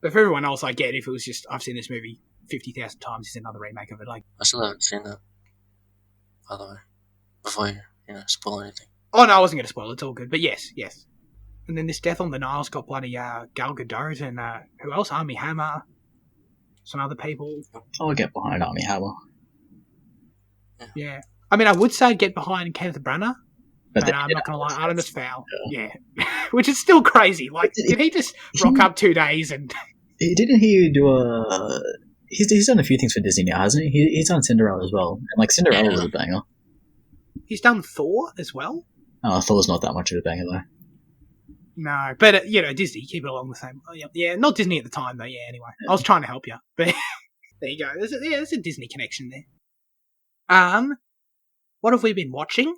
But for everyone else, I get if it was just, I've seen this movie 50,000 times, it's another remake of it. Like, I still haven't seen that, by the way, before you spoil anything. Oh, no, I wasn't going to spoil it. It's all good. But yes. And then this Death on the Nile's got bloody Gal Gadot and who else? Armie Hammer. Some other people. I'll get behind Armie Hammer. Yeah. I mean, I would say get behind Kenneth Branagh, but I'm not going to lie, Artemis Fowl. Yeah. Which is still crazy. Like, did he just rock up 2 days and... Didn't he do a... He's done a few things for Disney now, hasn't he? He's done Cinderella as well. And, like, Cinderella was a banger. He's done Thor as well? Oh, Thor's not that much of a banger, though. No, but, Disney, keep it along the same... Yeah, not Disney at the time, though. Yeah, anyway. I was trying to help you. But there you go. There's a Disney connection there. What have we been watching?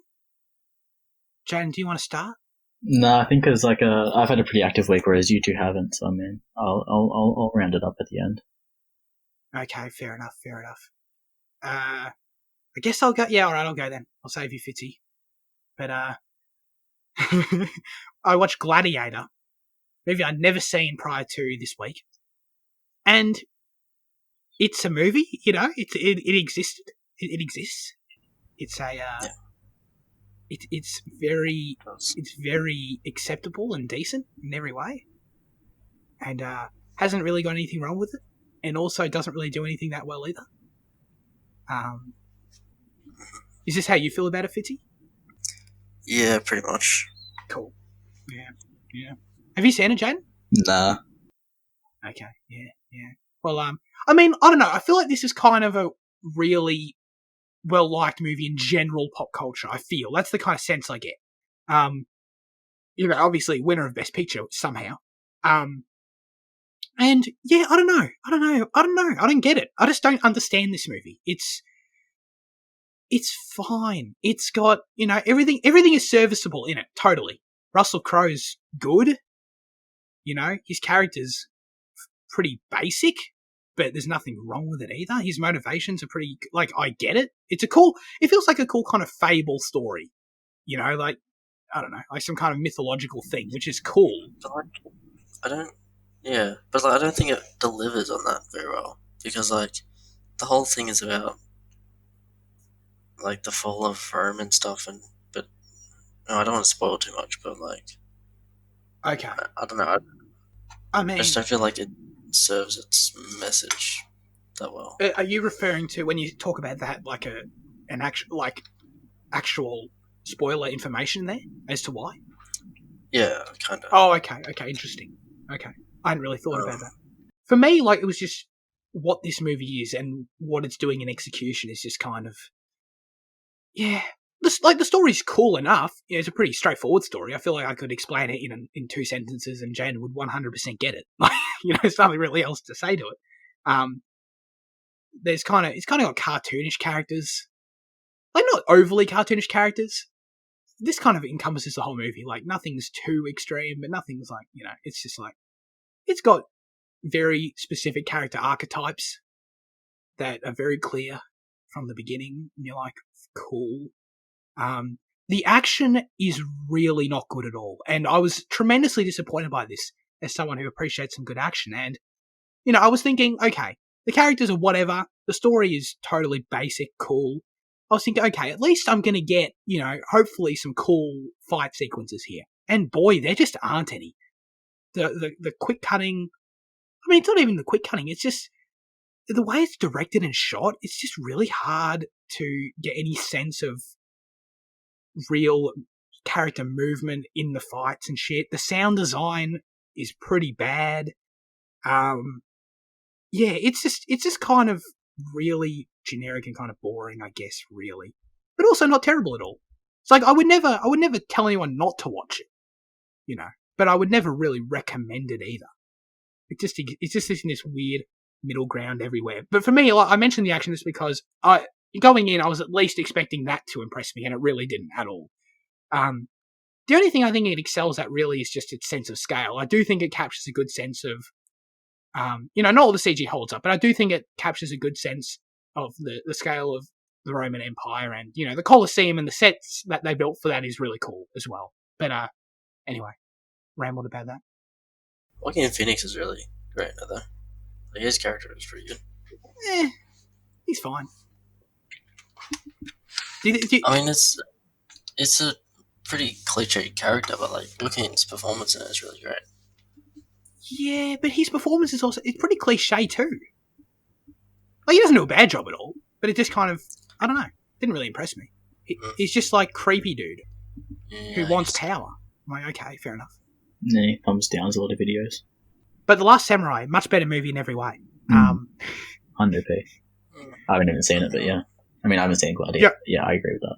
Jaden, do you want to start? No, I think it's like I've had a pretty active week, whereas you two haven't. So I mean, I'll round it up at the end. Okay, fair enough. I guess I'll go. Yeah, all right, I'll go then. I'll save you, Fitzy. But I watched Gladiator, movie I'd never seen prior to this week, and it's a movie. It existed. It exists. It's a. It's very acceptable and decent in every way, and hasn't really got anything wrong with it, and also doesn't really do anything that well either. Is this how you feel about it, Fitzy? Yeah, pretty much. Cool. Yeah. Have you seen it, Jane? Nah. Okay. Yeah. Well, I mean, I don't know. I feel like this is kind of a really well-liked movie in general pop culture, I feel. That's the kind of sense I get. Obviously winner of Best Picture somehow. And yeah, I don't know. I don't get it. I just don't understand this movie. It's fine. It's got, everything is serviceable in it, totally. Russell Crowe's good. His character's pretty basic, but there's nothing wrong with it either. His motivations are pretty, I get it. It feels like a cool kind of fable story. I don't know, like some kind of mythological thing, which is cool. But I don't think it delivers on that very well. Because, the whole thing is about, the fall of Rome and stuff, but I don't want to spoil too much, but, Okay. I don't know. I mean... I just don't feel like it serves its message that well. Are you referring to, when you talk about that, an actual spoiler information there as to why? Yeah, kind of. Oh, okay, interesting. Okay, I hadn't really thought about that. For me, it was just what this movie is and what it's doing in execution is just kind of, yeah. The story's cool enough. It's a pretty straightforward story. I feel like I could explain it in 2 sentences and Jane would 100% get it. There's nothing really else to say to it. It's kind of got cartoonish characters, not overly cartoonish characters. This kind of encompasses the whole movie. Nothing's too extreme, but nothing's it's just it's got very specific character archetypes that are very clear from the beginning. And you're like, cool. The action is really not good at all, and I was tremendously disappointed by this as someone who appreciates some good action. And I was thinking, okay, the characters are whatever, the story is totally basic, cool. I was thinking, okay, at least I'm going to get, hopefully some cool fight sequences here. And boy, there just aren't any. The quick cutting, it's not even the quick cutting, it's just the way it's directed and shot, it's just really hard to get any sense of real character movement in the fights and shit. The sound design is pretty bad. It's just kind of really generic and kind of boring, I guess, really. But also not terrible at all. It's I would never tell anyone not to watch it, but I would never really recommend it either. It's just in this weird middle ground everywhere. But for me, I mentioned the action just because going in, I was at least expecting that to impress me, and it really didn't at all. The only thing I think it excels at really is just its sense of scale. I do think it captures a good sense of, not all the CG holds up, but I do think it captures a good sense of the scale of the Roman Empire, and the Colosseum and the sets that they built for that is really cool as well. But anyway, rambled about that. Joaquin Phoenix is really great though. Like, his character is pretty good. He's fine. I mean, it's a pretty cliche character, but like Joaquin's performance in it is really great. Yeah, but his performance is it's pretty cliche too. Like, he doesn't do a bad job at all, but it just kind of, I don't know, didn't really impress me. He's just like creepy dude who wants power. I'm like, okay, fair enough. Yeah, he thumbs down a lot of videos. But The Last Samurai, much better movie in every way. 100p. I haven't even seen it, but yeah. I mean, I haven't seen Gladiator. Yeah, I agree with that.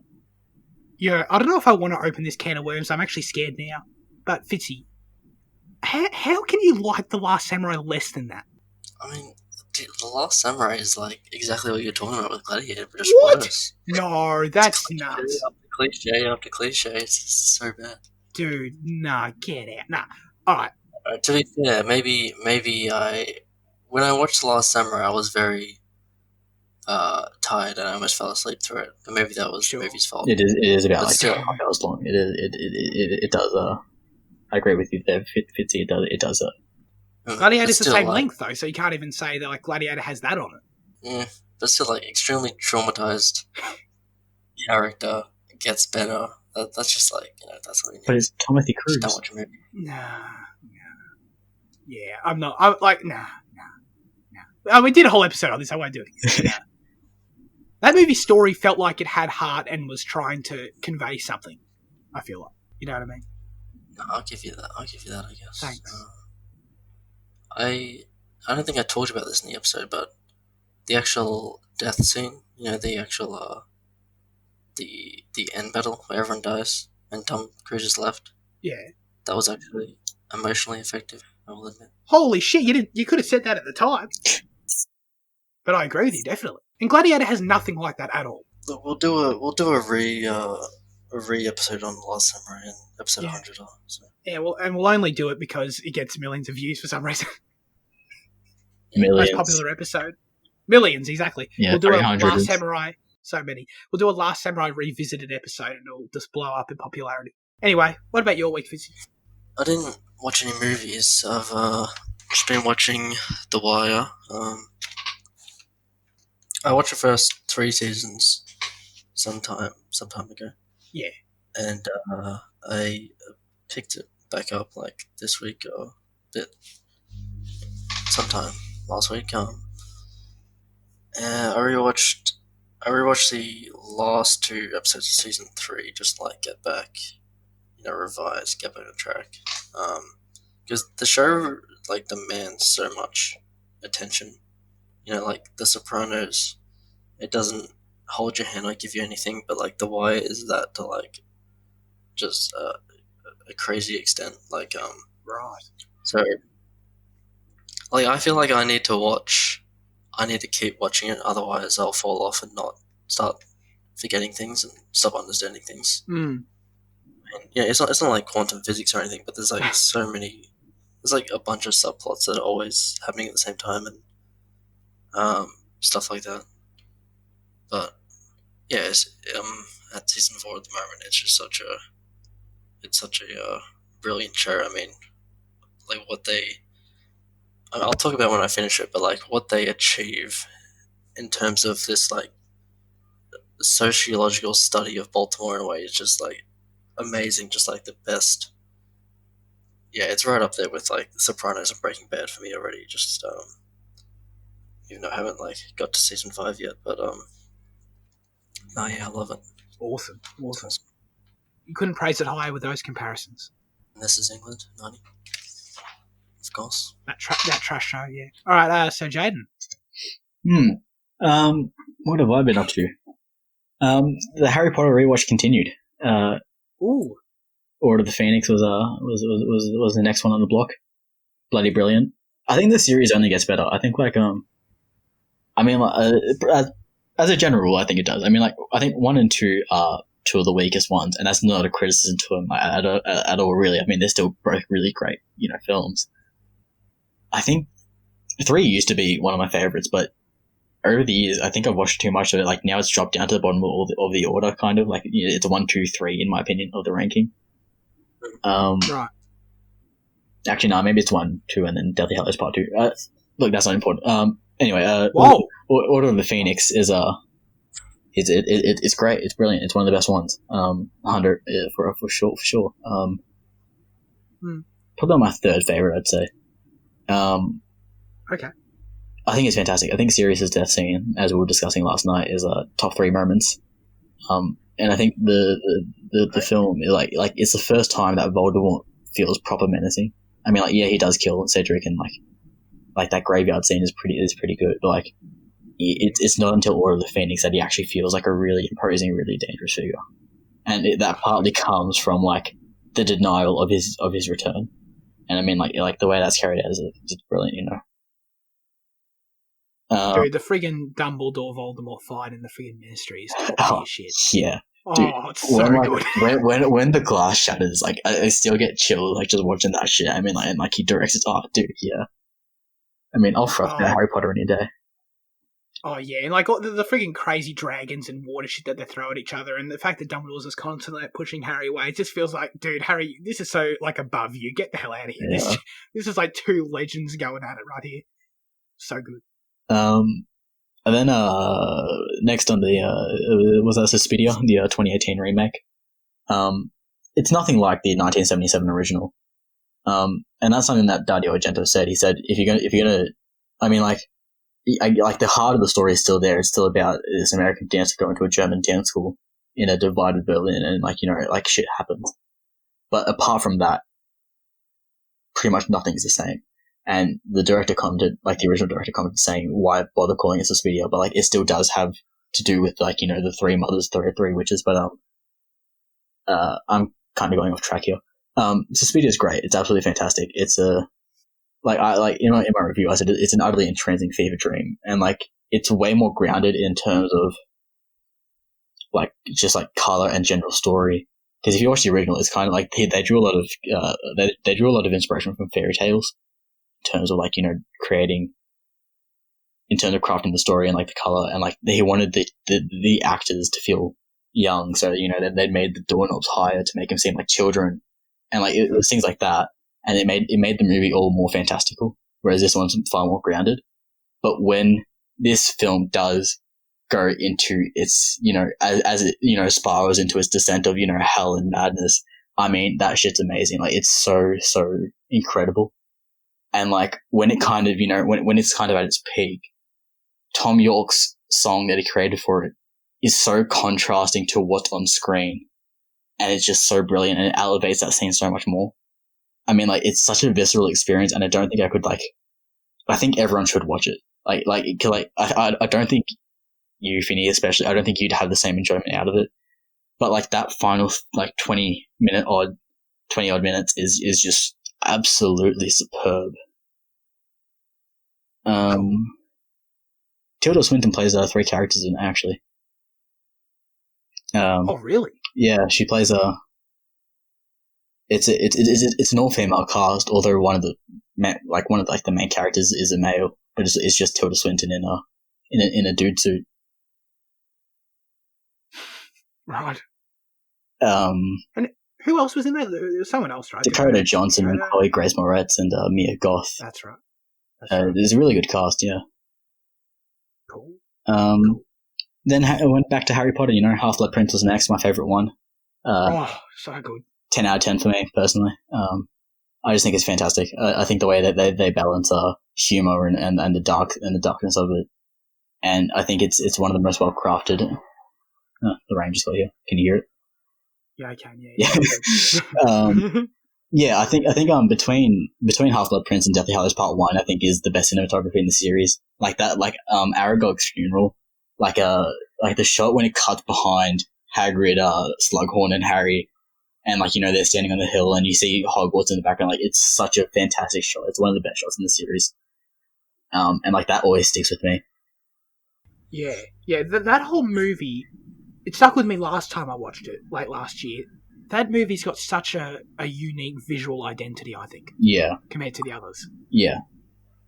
Yeah, I don't know if I want to open this can of worms. I'm actually scared now. But Fitzy, how can you like The Last Samurai less than that? I mean, dude, The Last Samurai is like exactly what you're talking about with Gladiator, but just What? worse. No, that's nuts. Cliche after cliche. It's so bad. Dude, nah, get out. Nah. Alright. To be fair, maybe when I watched The Last Samurai, I was very tired and I almost fell asleep through it. But maybe that was the movie's fault. It is about But like still. 2.5 hours long. It does. I agree with you there, Fitzy. It does. Gladiator's the same like, length though, so you can't even say that like Gladiator has that on it. Yeah, but still, like, extremely traumatized character gets better. That's just like, that's what you need. But it's Timothy Cruz. Just don't watch a movie. Nah. Yeah, I'm not. I'm like, nah. We did a whole episode on this. I won't do it again. That movie's story felt like it had heart and was trying to convey something. I feel like, you know what I mean? No, I'll give you that. I guess. Thanks. I don't think I talked about this in the episode, but the actual death scene, the actual the end battle where everyone dies and Tom Cruise is left. Yeah. That was actually emotionally effective, I will admit. Holy shit! You could have said that at the time. But I agree with you, definitely. And Gladiator has nothing like that at all. Look, we'll do a re episode on The Last Samurai in episode 100. So. Yeah, we'll only do it because it gets millions of views for some reason. Millions. Most popular episode. Millions, exactly. Yeah, we'll do a 300 Last Samurai. So many. We'll do a Last Samurai revisited episode and it'll just blow up in popularity. Anyway, what about your week, Fizzy? I didn't watch any movies. I've just been watching The Wire. I watched the first 3 seasons some time ago. Yeah. And I picked it back up like this week or sometime last week. I rewatched the last 2 episodes of season 3 just to like get back, revise, get back on track. Because the show like demands so much attention. Like The Sopranos, it doesn't hold your hand or give you anything, but like The Wire is that to like just a crazy extent. Like Right. So like I feel like I need to keep watching it, otherwise I'll fall off and not start forgetting things and stop understanding things. Mm. And it's not like quantum physics or anything, but there's like there's like a bunch of subplots that are always happening at the same time and stuff like that. But yeah, at season 4 at the moment, it's just such a brilliant show. I mean, like I'll talk about when I finish it, but like what they achieve in terms of this like sociological study of Baltimore in a way is just like amazing, just like the best. Yeah, it's right up there with like The Sopranos and Breaking Bad for me already. Just even though I haven't like got to season 5 yet, but no, yeah, I love it. Awesome. You couldn't praise it higher with those comparisons. And this is England, 90. Of course. That trash show, yeah. All right, so Jaden. What have I been up to? The Harry Potter rewatch continued. Ooh. Order of the Phoenix was the next one on the block. Bloody brilliant. I think the series only gets better. I think as a general rule, I think it does. I mean, like I think 1 and 2 are two of the weakest ones, and that's not a criticism to them at all, really. I mean, they're still both really great, films. I think 3 used to be one of my favorites, but over the years, I think I've watched too much of it. Like, now it's dropped down to the bottom of the order, kind of. Like, it's a 1, 2, 3, in my opinion, of the ranking. Right. Actually, no, maybe it's 1, 2, and then Deathly Hallows Part 2. Look, that's not important. Anyway, Whoa! Order of the Phoenix is it's great. It's brilliant. It's one of the best ones. 100 for sure. Probably my third favorite, I'd say. Okay. I think it's fantastic. I think Sirius's death scene, as we were discussing last night, is top 3 moments. And I think the film, like it's the first time that Voldemort feels proper menacing. I mean, like, yeah, he does kill Cedric, and like that graveyard scene is pretty good. But like, it's not until Order of the Phoenix that he actually feels like a really imposing, really dangerous figure, and that partly comes from like the denial of his return. And I mean, like the way that's carried out is just brilliant, Dude, the friggin' Dumbledore Voldemort fight in the friggin' Ministry is top tier shit. Yeah. Dude, it's so good. when the glass shatters, like I still get chilled, like just watching that shit. I mean, like, and like he directs it. Oh, dude, yeah. I mean, I'll throw Harry Potter any day. Oh yeah, and like the friggin' crazy dragons and water shit that they throw at each other, and the fact that Dumbledore's just constantly like, pushing Harry away, it just feels like, dude, Harry, this is so like above you. Get the hell out of here. Yeah. This is like 2 legends going at it right here. So good. And then next on the was that Suspiria, the 2018 remake. It's nothing like the 1977 original. And that's something that Dario Argento said. He said if you're gonna, I mean, like the heart of the story is still there. It's still about this American dancer going to a German dance school in a divided Berlin, and like shit happens. But apart from that, pretty much nothing's the same. And the director commented, like the original director commented, saying, why bother calling it Suspiria? But like, it still does have to do with like, the 3 mothers, 3 witches. But I'm kind of going off track here. Suspiria is great. It's absolutely fantastic. It's in my review, I said it's an utterly entrancing fever dream. And like, it's way more grounded in terms of like, just like color and general story. Because if you watch the original, it's kind of like they drew a lot of, they drew a lot of inspiration from fairy tales. In terms of like, creating, in terms of crafting the story and like the color, and like he wanted the actors to feel young, so they'd made the doorknobs higher to make them seem like children, and like it was things like that, and it made the movie all more fantastical, whereas this one's far more grounded. But when this film does go into its, as it spirals into its descent of hell and madness, I mean, that shit's amazing. Like, it's so incredible. And like when it kind of, when it's kind of at its peak, Tom York's song that he created for it is so contrasting to what's on screen. And it's just so brilliant, and it elevates that scene so much more. I mean, like, it's such a visceral experience, and I don't think I could I think everyone should watch it. I don't think you, Finney, especially, I don't think you'd have the same enjoyment out of it. But like that final, 20 odd minutes is just absolutely superb. Tilda Swinton plays 3 characters in it, actually. Oh, really? Yeah, she plays it's an all-female cast, although one of the main characters is a male, but it's just Tilda Swinton in a dude suit. Right. And who else was in there? There was someone else, right? Dakota Johnson, Chloe Grace Moretz, and Mia Goth. That's right. There's a really good cast, yeah. Cool. Then I went back to Harry Potter. Half-Blood Prince was next, my favorite one. So good. 10 out of 10 for me, personally. I just think it's fantastic. I think the way that they balance humor and the darkness of it, and I think it's one of the most well crafted. The rain just got here. Can you hear it? Yeah, I can. Yeah. Yeah, I think between Half-Blood Prince and Deathly Hallows Part 1, I think is the best cinematography in the series. Like that, Aragog's funeral, like the shot when it cuts behind Hagrid, Slughorn, and Harry, and they're standing on the hill, and you see Hogwarts in the background. Like, it's such a fantastic shot. It's one of the best shots in the series, and that always sticks with me. Yeah. That whole movie it stuck with me last time I watched it, late last year. That movie's got such a unique visual identity, I think, Yeah, compared to the others. yeah,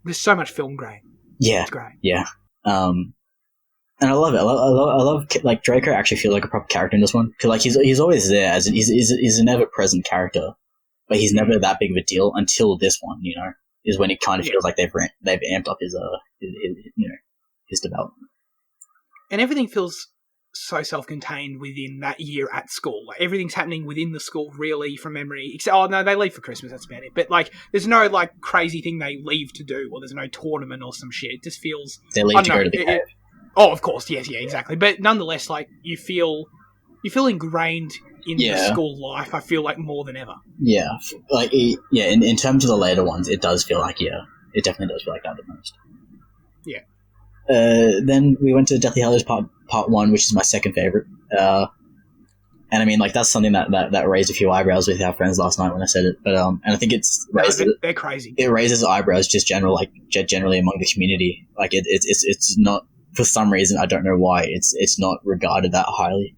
There's so much film grain. yeah, It's great. yeah. And I love it. I love like Draco actually feels like a proper character in this one because like he's always there as he's an ever present character, but he's never that big of a deal until this one. You know, is when it kind of feels like they've amped up his you know, his development. And everything feels so self-contained within that year at school. Like everything's happening within the school, really, from memory. Except, oh no, they leave for Christmas. That's about it. But like, there's no like crazy thing they leave to do, or there's no tournament or some shit. It just feels they leave to go to the cave. Oh, of course, yes, yeah, exactly. But nonetheless, like you feel ingrained in the school life. I feel like more than ever. Yeah, like in terms of the later ones, it does feel like it definitely does feel like that the most. Yeah. Then we went to Deathly Hallows Part 1, which is my second favorite. And I mean, like that's something that raised a few eyebrows with our friends last night when I said it. But and I think they're crazy. It raises eyebrows just generally among the community. Like it's not, for some reason, I don't know why it's not regarded that highly.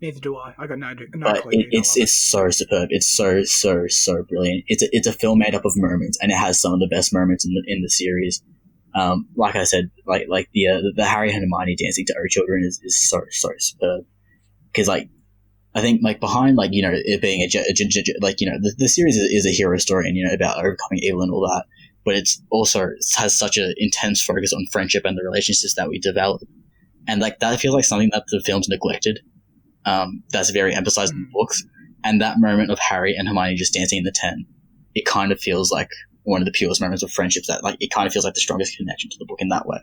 Neither do I. I got no but clue. It's so superb. It's so brilliant. It's a film made up of moments, and it has some of the best moments in the series. Like I said, like the Harry and Hermione dancing to Our Children is so superb. Because like I think like behind like, you know, it being like, you know, the series is a hero story and, you know, about overcoming evil and all that, but it's also has such an intense focus on friendship and the relationships that we develop, and like that feels like something that the film's neglected. That's very emphasized in the books, and that moment of Harry and Hermione just dancing in the tent, it kind of feels like one of the purest moments of friendships that like it kind of feels like the strongest connection to the book in that way,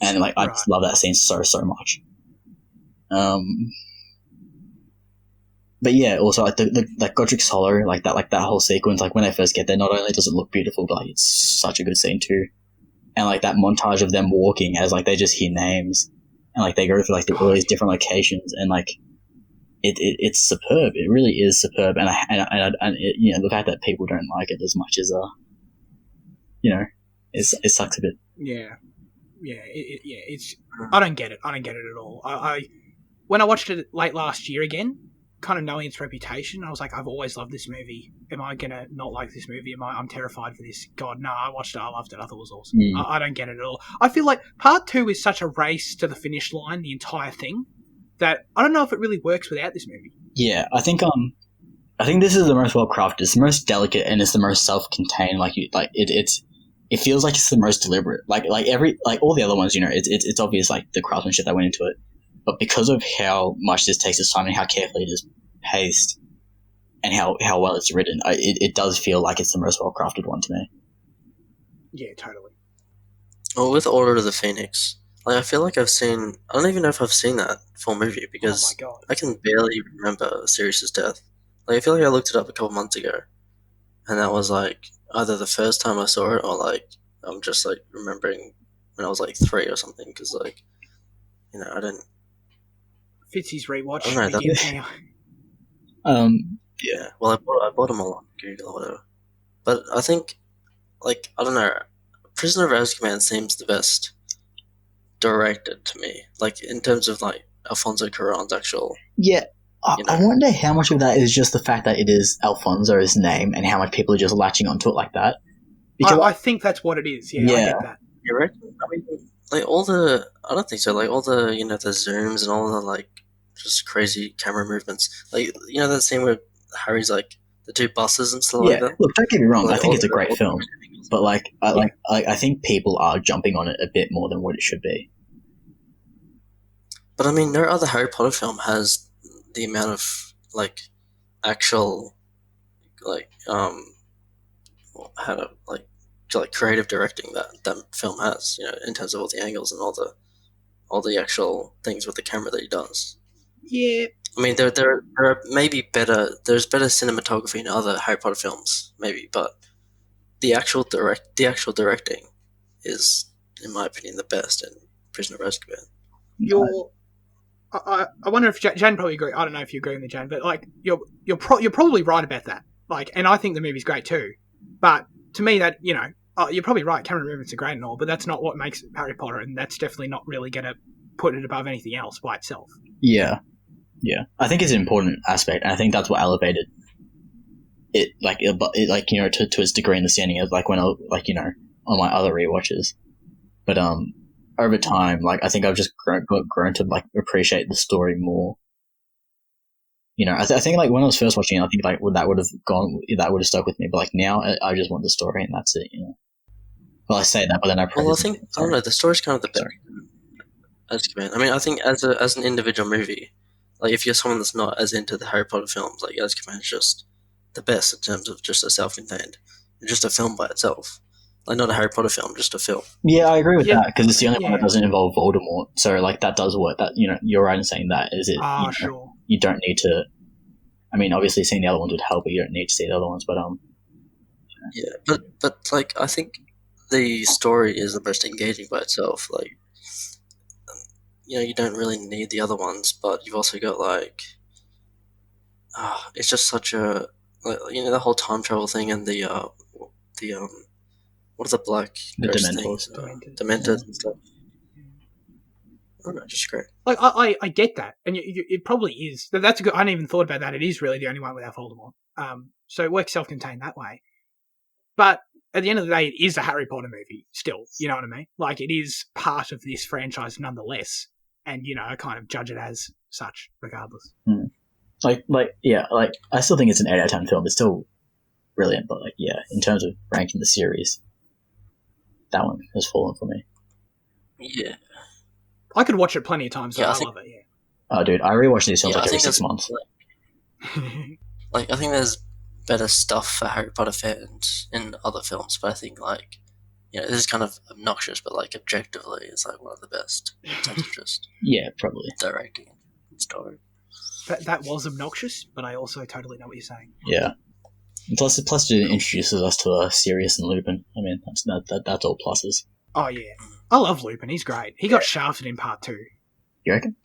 and like I just love that scene so much. But yeah, also like the like Godric's Hollow, like that whole sequence, like when they first get there, not only does it look beautiful, but like it's such a good scene too, and like that montage of them walking as like they just hear names, and like they go through like all these different locations, and like it's superb. It really is superb, and you know, the fact that people don't like it as much as you know, it sucks a bit. Yeah. It's I don't get it. I don't get it at all. I when I watched it late last year again, kind of knowing its reputation, I was like, I've always loved this movie. Am I gonna not like this movie? I'm terrified for this. God, no, I watched it, I loved it, I thought it was awesome. I don't get it at all. I feel like part 2 is such a race to the finish line, the entire thing, that I don't know if it really works without this movie. Yeah, I think this is the most well crafted, it's the most delicate, and it's the most self contained. It feels like it's the most deliberate. Like all the other ones, you know, it's obvious like the craftsmanship that went into it. But because of how much this takes its time and how carefully it is paced and how well it's written, it does feel like it's the most well-crafted one to me. Yeah, totally. Well, with Order of the Phoenix, like I feel like I don't even know if I've seen that full movie because I can barely remember Sirius's death. Like I feel like I looked it up a couple months ago, and that was like either the first time I saw it or like I'm just like remembering when I was like 3 or something, because like, you know, I didn't. Fitzy's rewatch. Yeah. Well, I bought them all on Google or whatever. But I think, like, I don't know, Prisoner of Azkaban seems the best directed to me. Like, in terms of, like, Alfonso Cuarón's actual... Yeah, I wonder how much of that is just the fact that it is Alfonso's name and how much people are just latching onto it like that. Because I think that's what it is. Yeah, I get that. You reckon? I mean, like, I don't think so. Like, all the, you know, the zooms and all the, like, just crazy camera movements. Like, you know that scene where Harry's, like, the 2 buses and stuff like that? Look, don't get me wrong, like, I think it's a great film. But, like, I think people are jumping on it a bit more than what it should be. But, I mean, no other Harry Potter film has the amount of, like, actual, like, creative directing that film has, you know, in terms of all the angles and all the actual things with the camera that he does. Yeah. I mean, there are maybe there's better cinematography in other Harry Potter films, maybe, but the actual directing is, in my opinion, the best in Prisoner of Azkaban. I wonder if Jan probably agree. I don't know if you agree with me, Jan, but like you're probably right about that. Like, and I think the movie's great too. But to me, that, you know, you're probably right. Camera movements are great and all, but that's not what makes Harry Potter, and that's definitely not really going to put it above anything else by itself. Yeah, yeah. I think it's an important aspect, and I think that's what elevated it, to its degree in the standing of like when I on my other rewatches. But over time, like I think I've just grown to like appreciate the story more. I think like when I was first watching it, I think like that would have stuck with me. But like now, I just want the story, and that's it. Well, I say that, but then I praise. Well, I think I don't know. The story's kind of the best. As command. I mean, I think as an individual movie, like if you're someone that's not as into the Harry Potter films, like as command is just the best in terms of just a self-contained, just a film by itself. Like not a Harry Potter film, just a film. Yeah, I agree with that because it's the only one that doesn't involve Voldemort. So like that does work. That you're right in saying that. Is it? Sure. You don't need to. I mean, obviously, seeing the other ones would help, but you don't need to see the other ones. But Yeah, but like I think the story is the most engaging by itself. Like, you don't really need the other ones, but you've also got like, it's just such a the whole time travel thing and the what are the black the ghost Dementors, things? Dementors and stuff. Oh, no, just great. Like I get that, and it probably is. That's a good. I hadn't even thought about that. It is really the only one without Voldemort. So it works self-contained that way. But at the end of the day, it is a Harry Potter movie. Still, you know what I mean? Like it is part of this franchise, nonetheless. And I kind of judge it as such, regardless. Like I still think it's an 8 out of 10 film. It's still brilliant, but like in terms of ranking the series, that one has fallen for me. Yeah. I could watch it plenty of times. Yeah, I love it. Yeah. Oh, dude, I rewatch these films every 6 months. Like, I think there's better stuff for Harry Potter fans in other films, but I think this is kind of obnoxious, but like objectively, it's like one of the best in terms of just probably directing and story. That was obnoxious, but I also totally know what you're saying. Yeah. Plus it introduces us to Sirius and Lupin. I mean, that's all pluses. Oh yeah, I love Lupin. He's great. He got shafted in part 2. You reckon?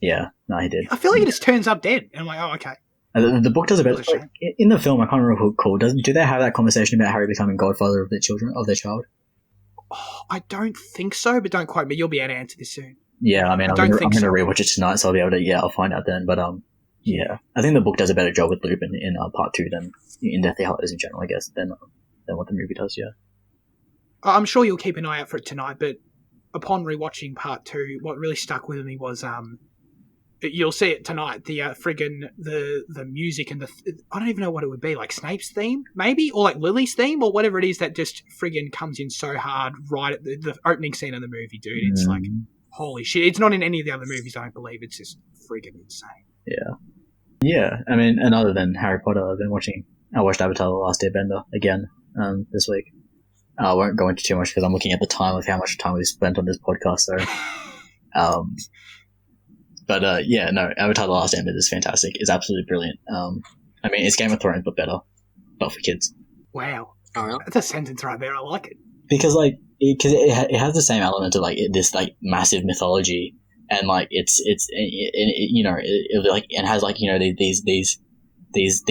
Yeah, no, he did. I feel like he just turns up dead, and I'm like, oh okay. The book does a better. Like, in the film, I can't remember who called. Do they have that conversation about Harry becoming godfather of their child? Oh, I don't think so, but don't quote me. You'll be able to answer this soon. Yeah, I mean, I'm going to rewatch it tonight, so I'll be able to. I'll find out then. But yeah, I think the book does a better job with Lupin in part 2 than in Deathly Hallows in general, I guess, than what the movie does. Yeah, I'm sure you'll keep an eye out for it tonight. But upon rewatching part 2, what really stuck with me was you'll see it tonight. The the music and I don't even know what it would be, like Snape's theme maybe, or like Lily's theme, or whatever it is that just friggin' comes in so hard right at the opening scene of the movie, dude. It's like holy shit. It's not in any of the other movies, I don't believe. It's just friggin' insane. Yeah. I mean, and other than Harry Potter, I watched Avatar: The Last Airbender again this week. I won't go into too much because I'm looking at the time of how much time we've spent on this podcast. So, but Avatar: The Last Airbender is fantastic. It's absolutely brilliant. I mean, it's Game of Thrones but better, but for kids. Wow, that's a sentence right there. I like it because it has the same element of like this like massive mythology, and like it has like these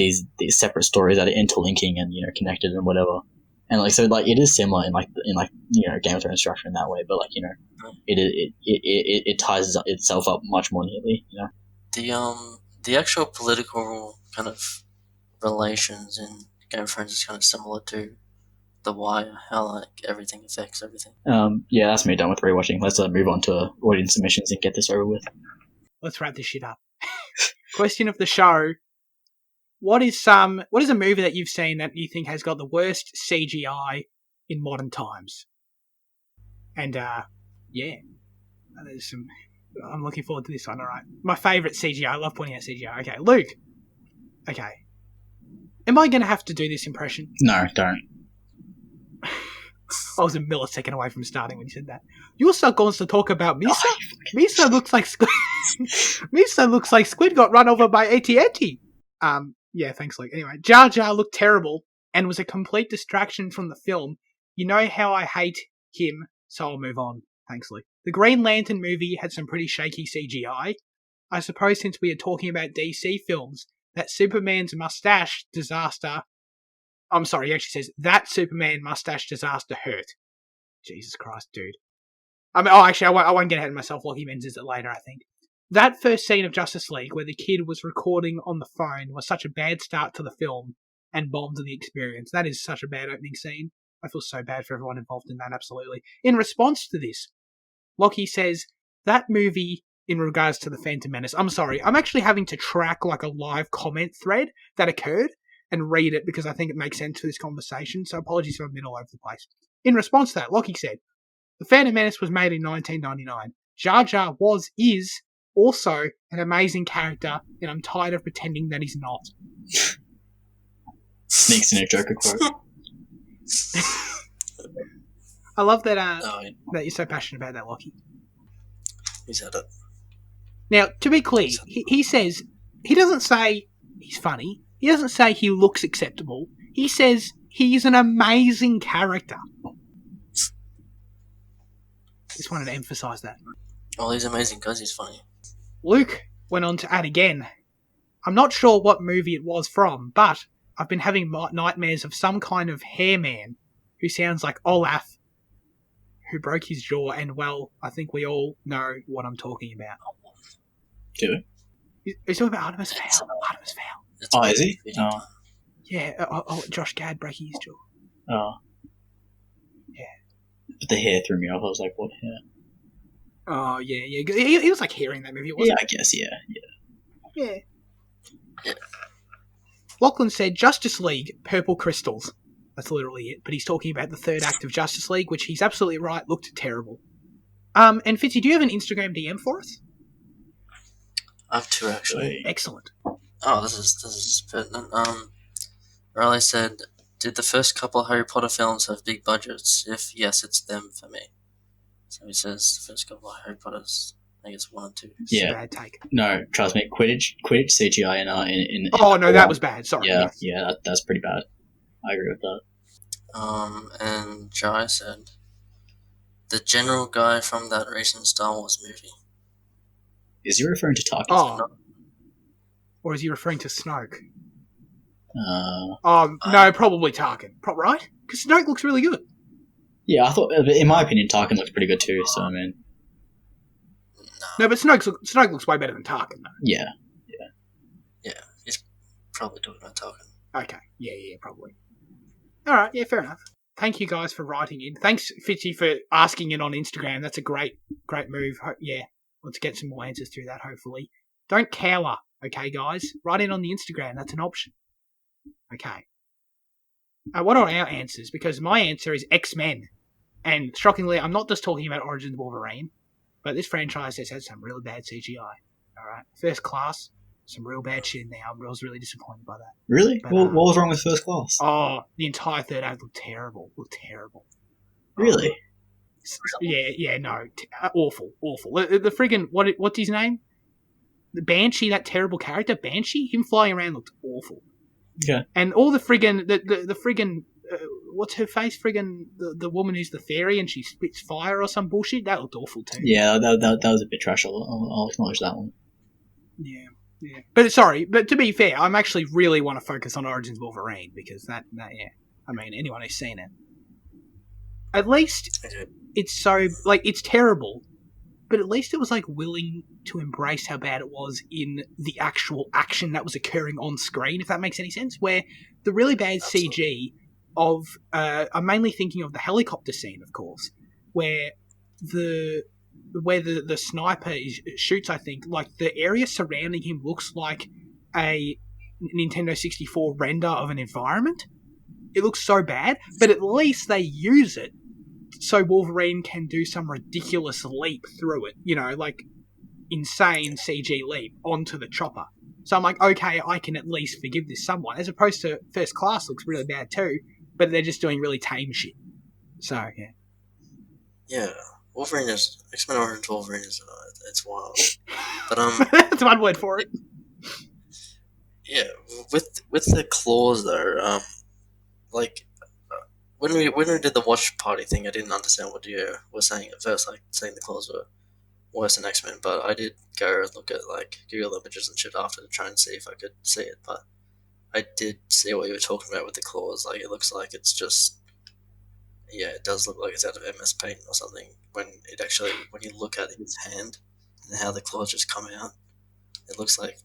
separate stories that are interlinking and connected and whatever. And like so, like it is similar in Game of Thrones structure in that way, but like it ties itself up much more neatly. The actual political kind of relations in Game of Thrones is kind of similar to The Wire, how like everything affects everything. Yeah, that's me done with rewatching. Let's move on to audience submissions and get this over with. Let's wrap this shit up. Question of the show. What is a movie that you've seen that you think has got the worst CGI in modern times? And there's some. I'm looking forward to this one. All right, my favourite CGI. I love pointing out CGI. Okay, Luke. Okay, am I going to have to do this impression? No, don't. I was a millisecond away from starting when you said that. You also wants to talk about Misa. Misa looks like Squid. Misa looks like Squid got run over by AT-AT. Yeah, thanks, Luke. Anyway, Jar Jar looked terrible and was a complete distraction from the film. You know how I hate him, so I'll move on. Thanks, Luke. The Green Lantern movie had some pretty shaky CGI. I suppose since we are talking about DC films, that Superman's mustache disaster... I'm sorry, he actually says, that Superman mustache disaster hurt. Jesus Christ, dude. I mean, actually, I won't get ahead of myself. Lockie mentions it later, I think. that first scene of Justice League where the kid was recording on the phone was such a bad start to the film and bombed the experience. That is such a bad opening scene. I feel so bad for everyone involved in that, absolutely. In response to this, Lockie says, that movie, in regards to the Phantom Menace, I'm sorry, I'm actually having to track like a live comment thread that occurred and read it because I think it makes sense for this conversation, so apologies if I've been all over the place. In response to that, Lockie said, the Phantom Menace was made in 1999. Jar Jar is also an amazing character, and I'm tired of pretending that he's not. Sneaks in a Joker quote. I love that that you're so passionate about that, Lockie. He said it. Now, to be clear, he says, he doesn't say he's funny. He doesn't say he looks acceptable. He says he's an amazing character. Just wanted to emphasise that. Well, he's amazing because he's funny. Luke went on to add again, I'm not sure what movie it was from, but I've been having nightmares of some kind of hair man who sounds like Olaf, who broke his jaw, and, well, I think we all know what I'm talking about. Do we? He's talking about Artemis Fowl. Artemis Fowl. Oh, is he? Oh. Yeah, Josh Gad breaking his jaw. Oh. Yeah. But the hair threw me off. I was like, what hair? Oh, yeah. He was like hearing that movie, wasn't Yeah, I guess, yeah. Yeah. Lachlan said Justice League, Purple Crystals. That's literally it. But he's talking about the third act of Justice League, which he's absolutely right, looked terrible. And Fitzy, do you have an Instagram DM for us? I have two, actually. Excellent. Oh, this is pertinent. Riley said, did the first couple of Harry Potter films have big budgets? If yes, it's them for me. So he says the first couple of Harry Potters, I guess 1 and 2. Yeah. Bad take. No, trust me, Quidditch CGI in oh, no, that was bad. Sorry. Yeah, that's pretty bad. I agree with that. And Jai said, the general guy from that recent Star Wars movie. Is he referring to Tarkin? Oh. Or is he referring to Snoke? No, probably Tarkin. Right? Because Snoke looks really good. Yeah, I thought, in my opinion, Tarkin looks pretty good too, so I mean... No, but Snoke looks way better than Tarkin, though. Yeah, he's probably talking about Tarkin. Okay, yeah, probably. Alright, yeah, fair enough. Thank you guys for writing in. Thanks, Fitzy, for asking it on Instagram. That's a great move. Yeah, let's get some more answers through that, hopefully. Don't cower, okay, guys? Write in on the Instagram. That's an option. Okay. What are our answers? Because my answer is X-Men. And shockingly, I'm not just talking about Origins Wolverine, but this franchise has had some really bad CGI. Alright? First Class, some real bad shit in there. I was really disappointed by that. Really? But, what was wrong with First Class? Oh, the entire third act looked terrible. Really? Yeah, no. Awful. The friggin', what's his name? The Banshee, that terrible character, Banshee, him flying around looked awful. Yeah. And all the friggin', the friggin', what's her face? Friggin' the woman who's the fairy and she spits fire or some bullshit, that looked awful too. Yeah, that was a bit trash. I'll acknowledge that one. Yeah. But to be fair, I'm actually really want to focus on Origins Wolverine because that yeah. I mean, anyone who's seen it. At least it's so, like, it's terrible, but at least it was, like, willing to embrace how bad it was in the actual action that was occurring on screen, if that makes any sense, where the really bad CG of, I'm mainly thinking of the helicopter scene, of course, where the sniper shoots, I think, like, the area surrounding him looks like a Nintendo 64 render of an environment. It looks so bad, but at least they use it so Wolverine can do some ridiculous leap through it, like insane CG leap onto the chopper. So I'm like, okay, I can at least forgive this somewhat, as opposed to First Class looks really bad too, but they're just doing really tame shit. So, yeah. Yeah, X-Men Origins Wolverine is, it's wild. But, that's one word for it. Yeah, with the claws though, like, when we did the watch party thing, I didn't understand what you were saying at first, like saying the claws were worse than X-Men, but I did go and look at like Google images and shit after to try and see if I could see it, but I did see what you were talking about with the claws. Like, it looks like it's just, yeah, it does look like it's out of MS Paint or something when you look at his hand, and how the claws just come out. It looks like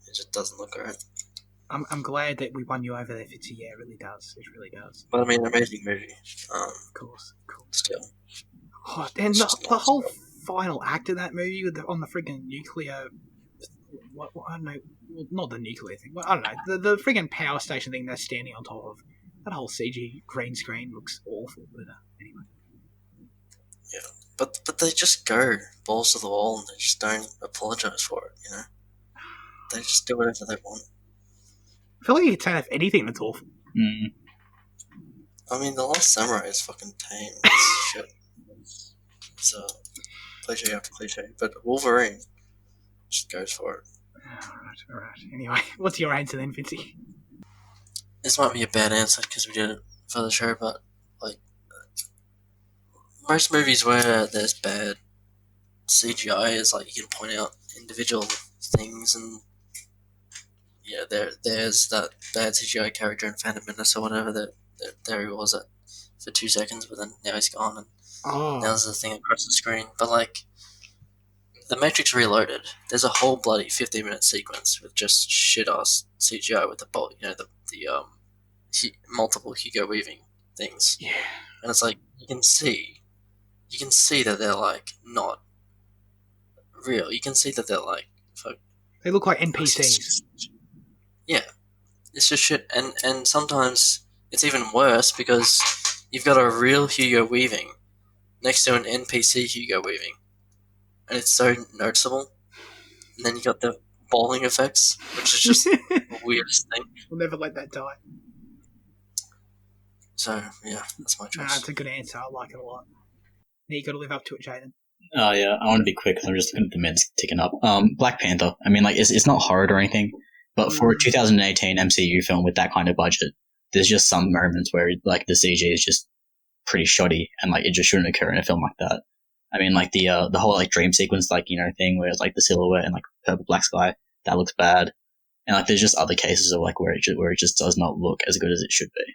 it just doesn't look right. I'm glad that we won you over there, Fitzy. Yeah, it really does. It really does. But I mean, amazing movie. Of course. Still. Oh, and the whole final act of that movie on the friggin' nuclear. What I don't know. Well, not the nuclear thing. Well, I don't know. The friggin' power station thing they're standing on top of. That whole CG green screen looks awful. But anyway. Yeah, but they just go balls to the wall and they just don't apologise for it. You know, they just do whatever they want. I feel like you can turn off anything that's awful. Mm. I mean, The Last Samurai is fucking tame. It's shit. It's cliche after cliche, but Wolverine just goes for it. Alright. Anyway, what's your answer then, Fitzy? This might be a bad answer because we did it for the show, but like most movies where there's bad CGI is like you can point out individual things and yeah, there's that bad CGI character in Phantom Menace or whatever that there he was for 2 seconds, but then now he's gone and now there's the thing across the screen. But like The Matrix Reloaded, there's a whole bloody 15-minute sequence with just shit ass CGI with the multiple Hugo Weaving things. Yeah. And it's like you can see that they're like not real. You can see that they're like they look like NPCs. Yeah. It's just shit, and sometimes it's even worse because you've got a real Hugo Weaving next to an NPC Hugo Weaving, and it's so noticeable. And then you got the bowling effects, which is just the weirdest thing. We'll never let that die. So yeah, that's my choice. Nah, that's a good answer. I like it a lot. Now you got to live up to it, Jaden. Oh yeah, I want to be quick because I'm just looking at the minutes ticking up. Black Panther. I mean, like it's not horror or anything. But for a 2018 MCU film with that kind of budget, there's just some moments where like the CG is just pretty shoddy, and like it just shouldn't occur in a film like that. I mean, like the whole like dream sequence, like thing where it's like the silhouette and like purple black sky, that looks bad, and like there's just other cases of like where it just does not look as good as it should be.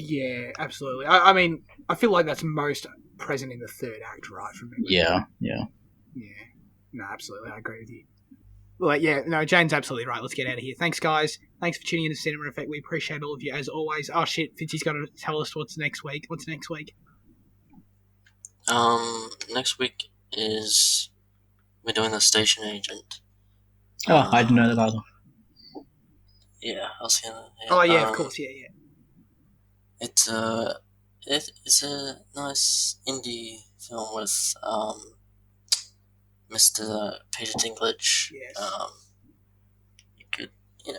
Yeah, absolutely. I mean, I feel like that's most present in the third act, right? From memory. Yeah. No, absolutely, I agree with you. Well, yeah, no, Jane's absolutely right. Let's get out of here. Thanks, guys. Thanks for tuning in to Cinema Effect. We appreciate all of you, as always. Oh, shit, Fitzy's got to tell us what's next week. What's next week? Next week is we're doing The Station Agent. Oh, I didn't know that either. Yeah, I was gonna... Yeah, oh, yeah, of course, yeah. It's a nice indie film with, Mr. Peter Dinklage. Yes.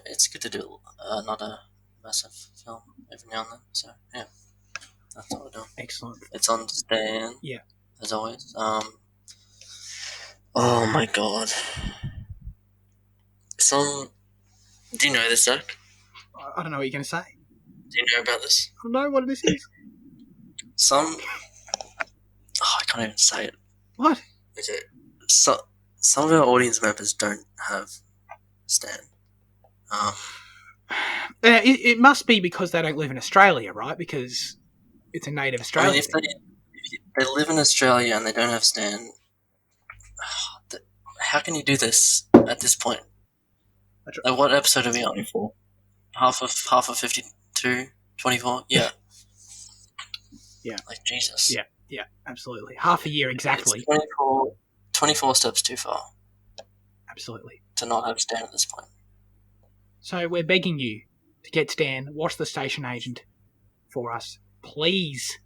It's good to do not a massive film every now and then. So yeah, that's what we're doing. Excellent. It's on Stan. Yeah. As always. Oh my god. Do you know this, Zach? I don't know what you're going to say. Do you know about this? I don't know what this is. I can't even say it. What? Okay. Some of our audience members don't have Stan. It must be because they don't live in Australia, right? Because it's a native Australian. I mean, if they live in Australia and they don't have Stan, how can you do this at this point? Like, what episode are we on? 24. Half of 52, 24? Yeah. Yeah. Like, Jesus. Yeah, absolutely. Half a year exactly. It's 24 steps too far. Absolutely. To not have Stan at this point. So we're begging you to get Stan, watch The Station Agent for us. Please.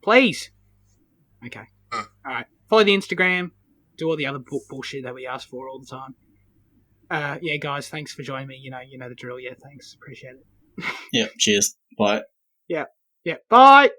Please. Okay. Alright. Follow the Instagram. Do all the other bullshit that we ask for all the time. Yeah, guys, thanks for joining me. You know the drill. Yeah, thanks. Appreciate it. Yeah, cheers. Bye. Yeah. Bye!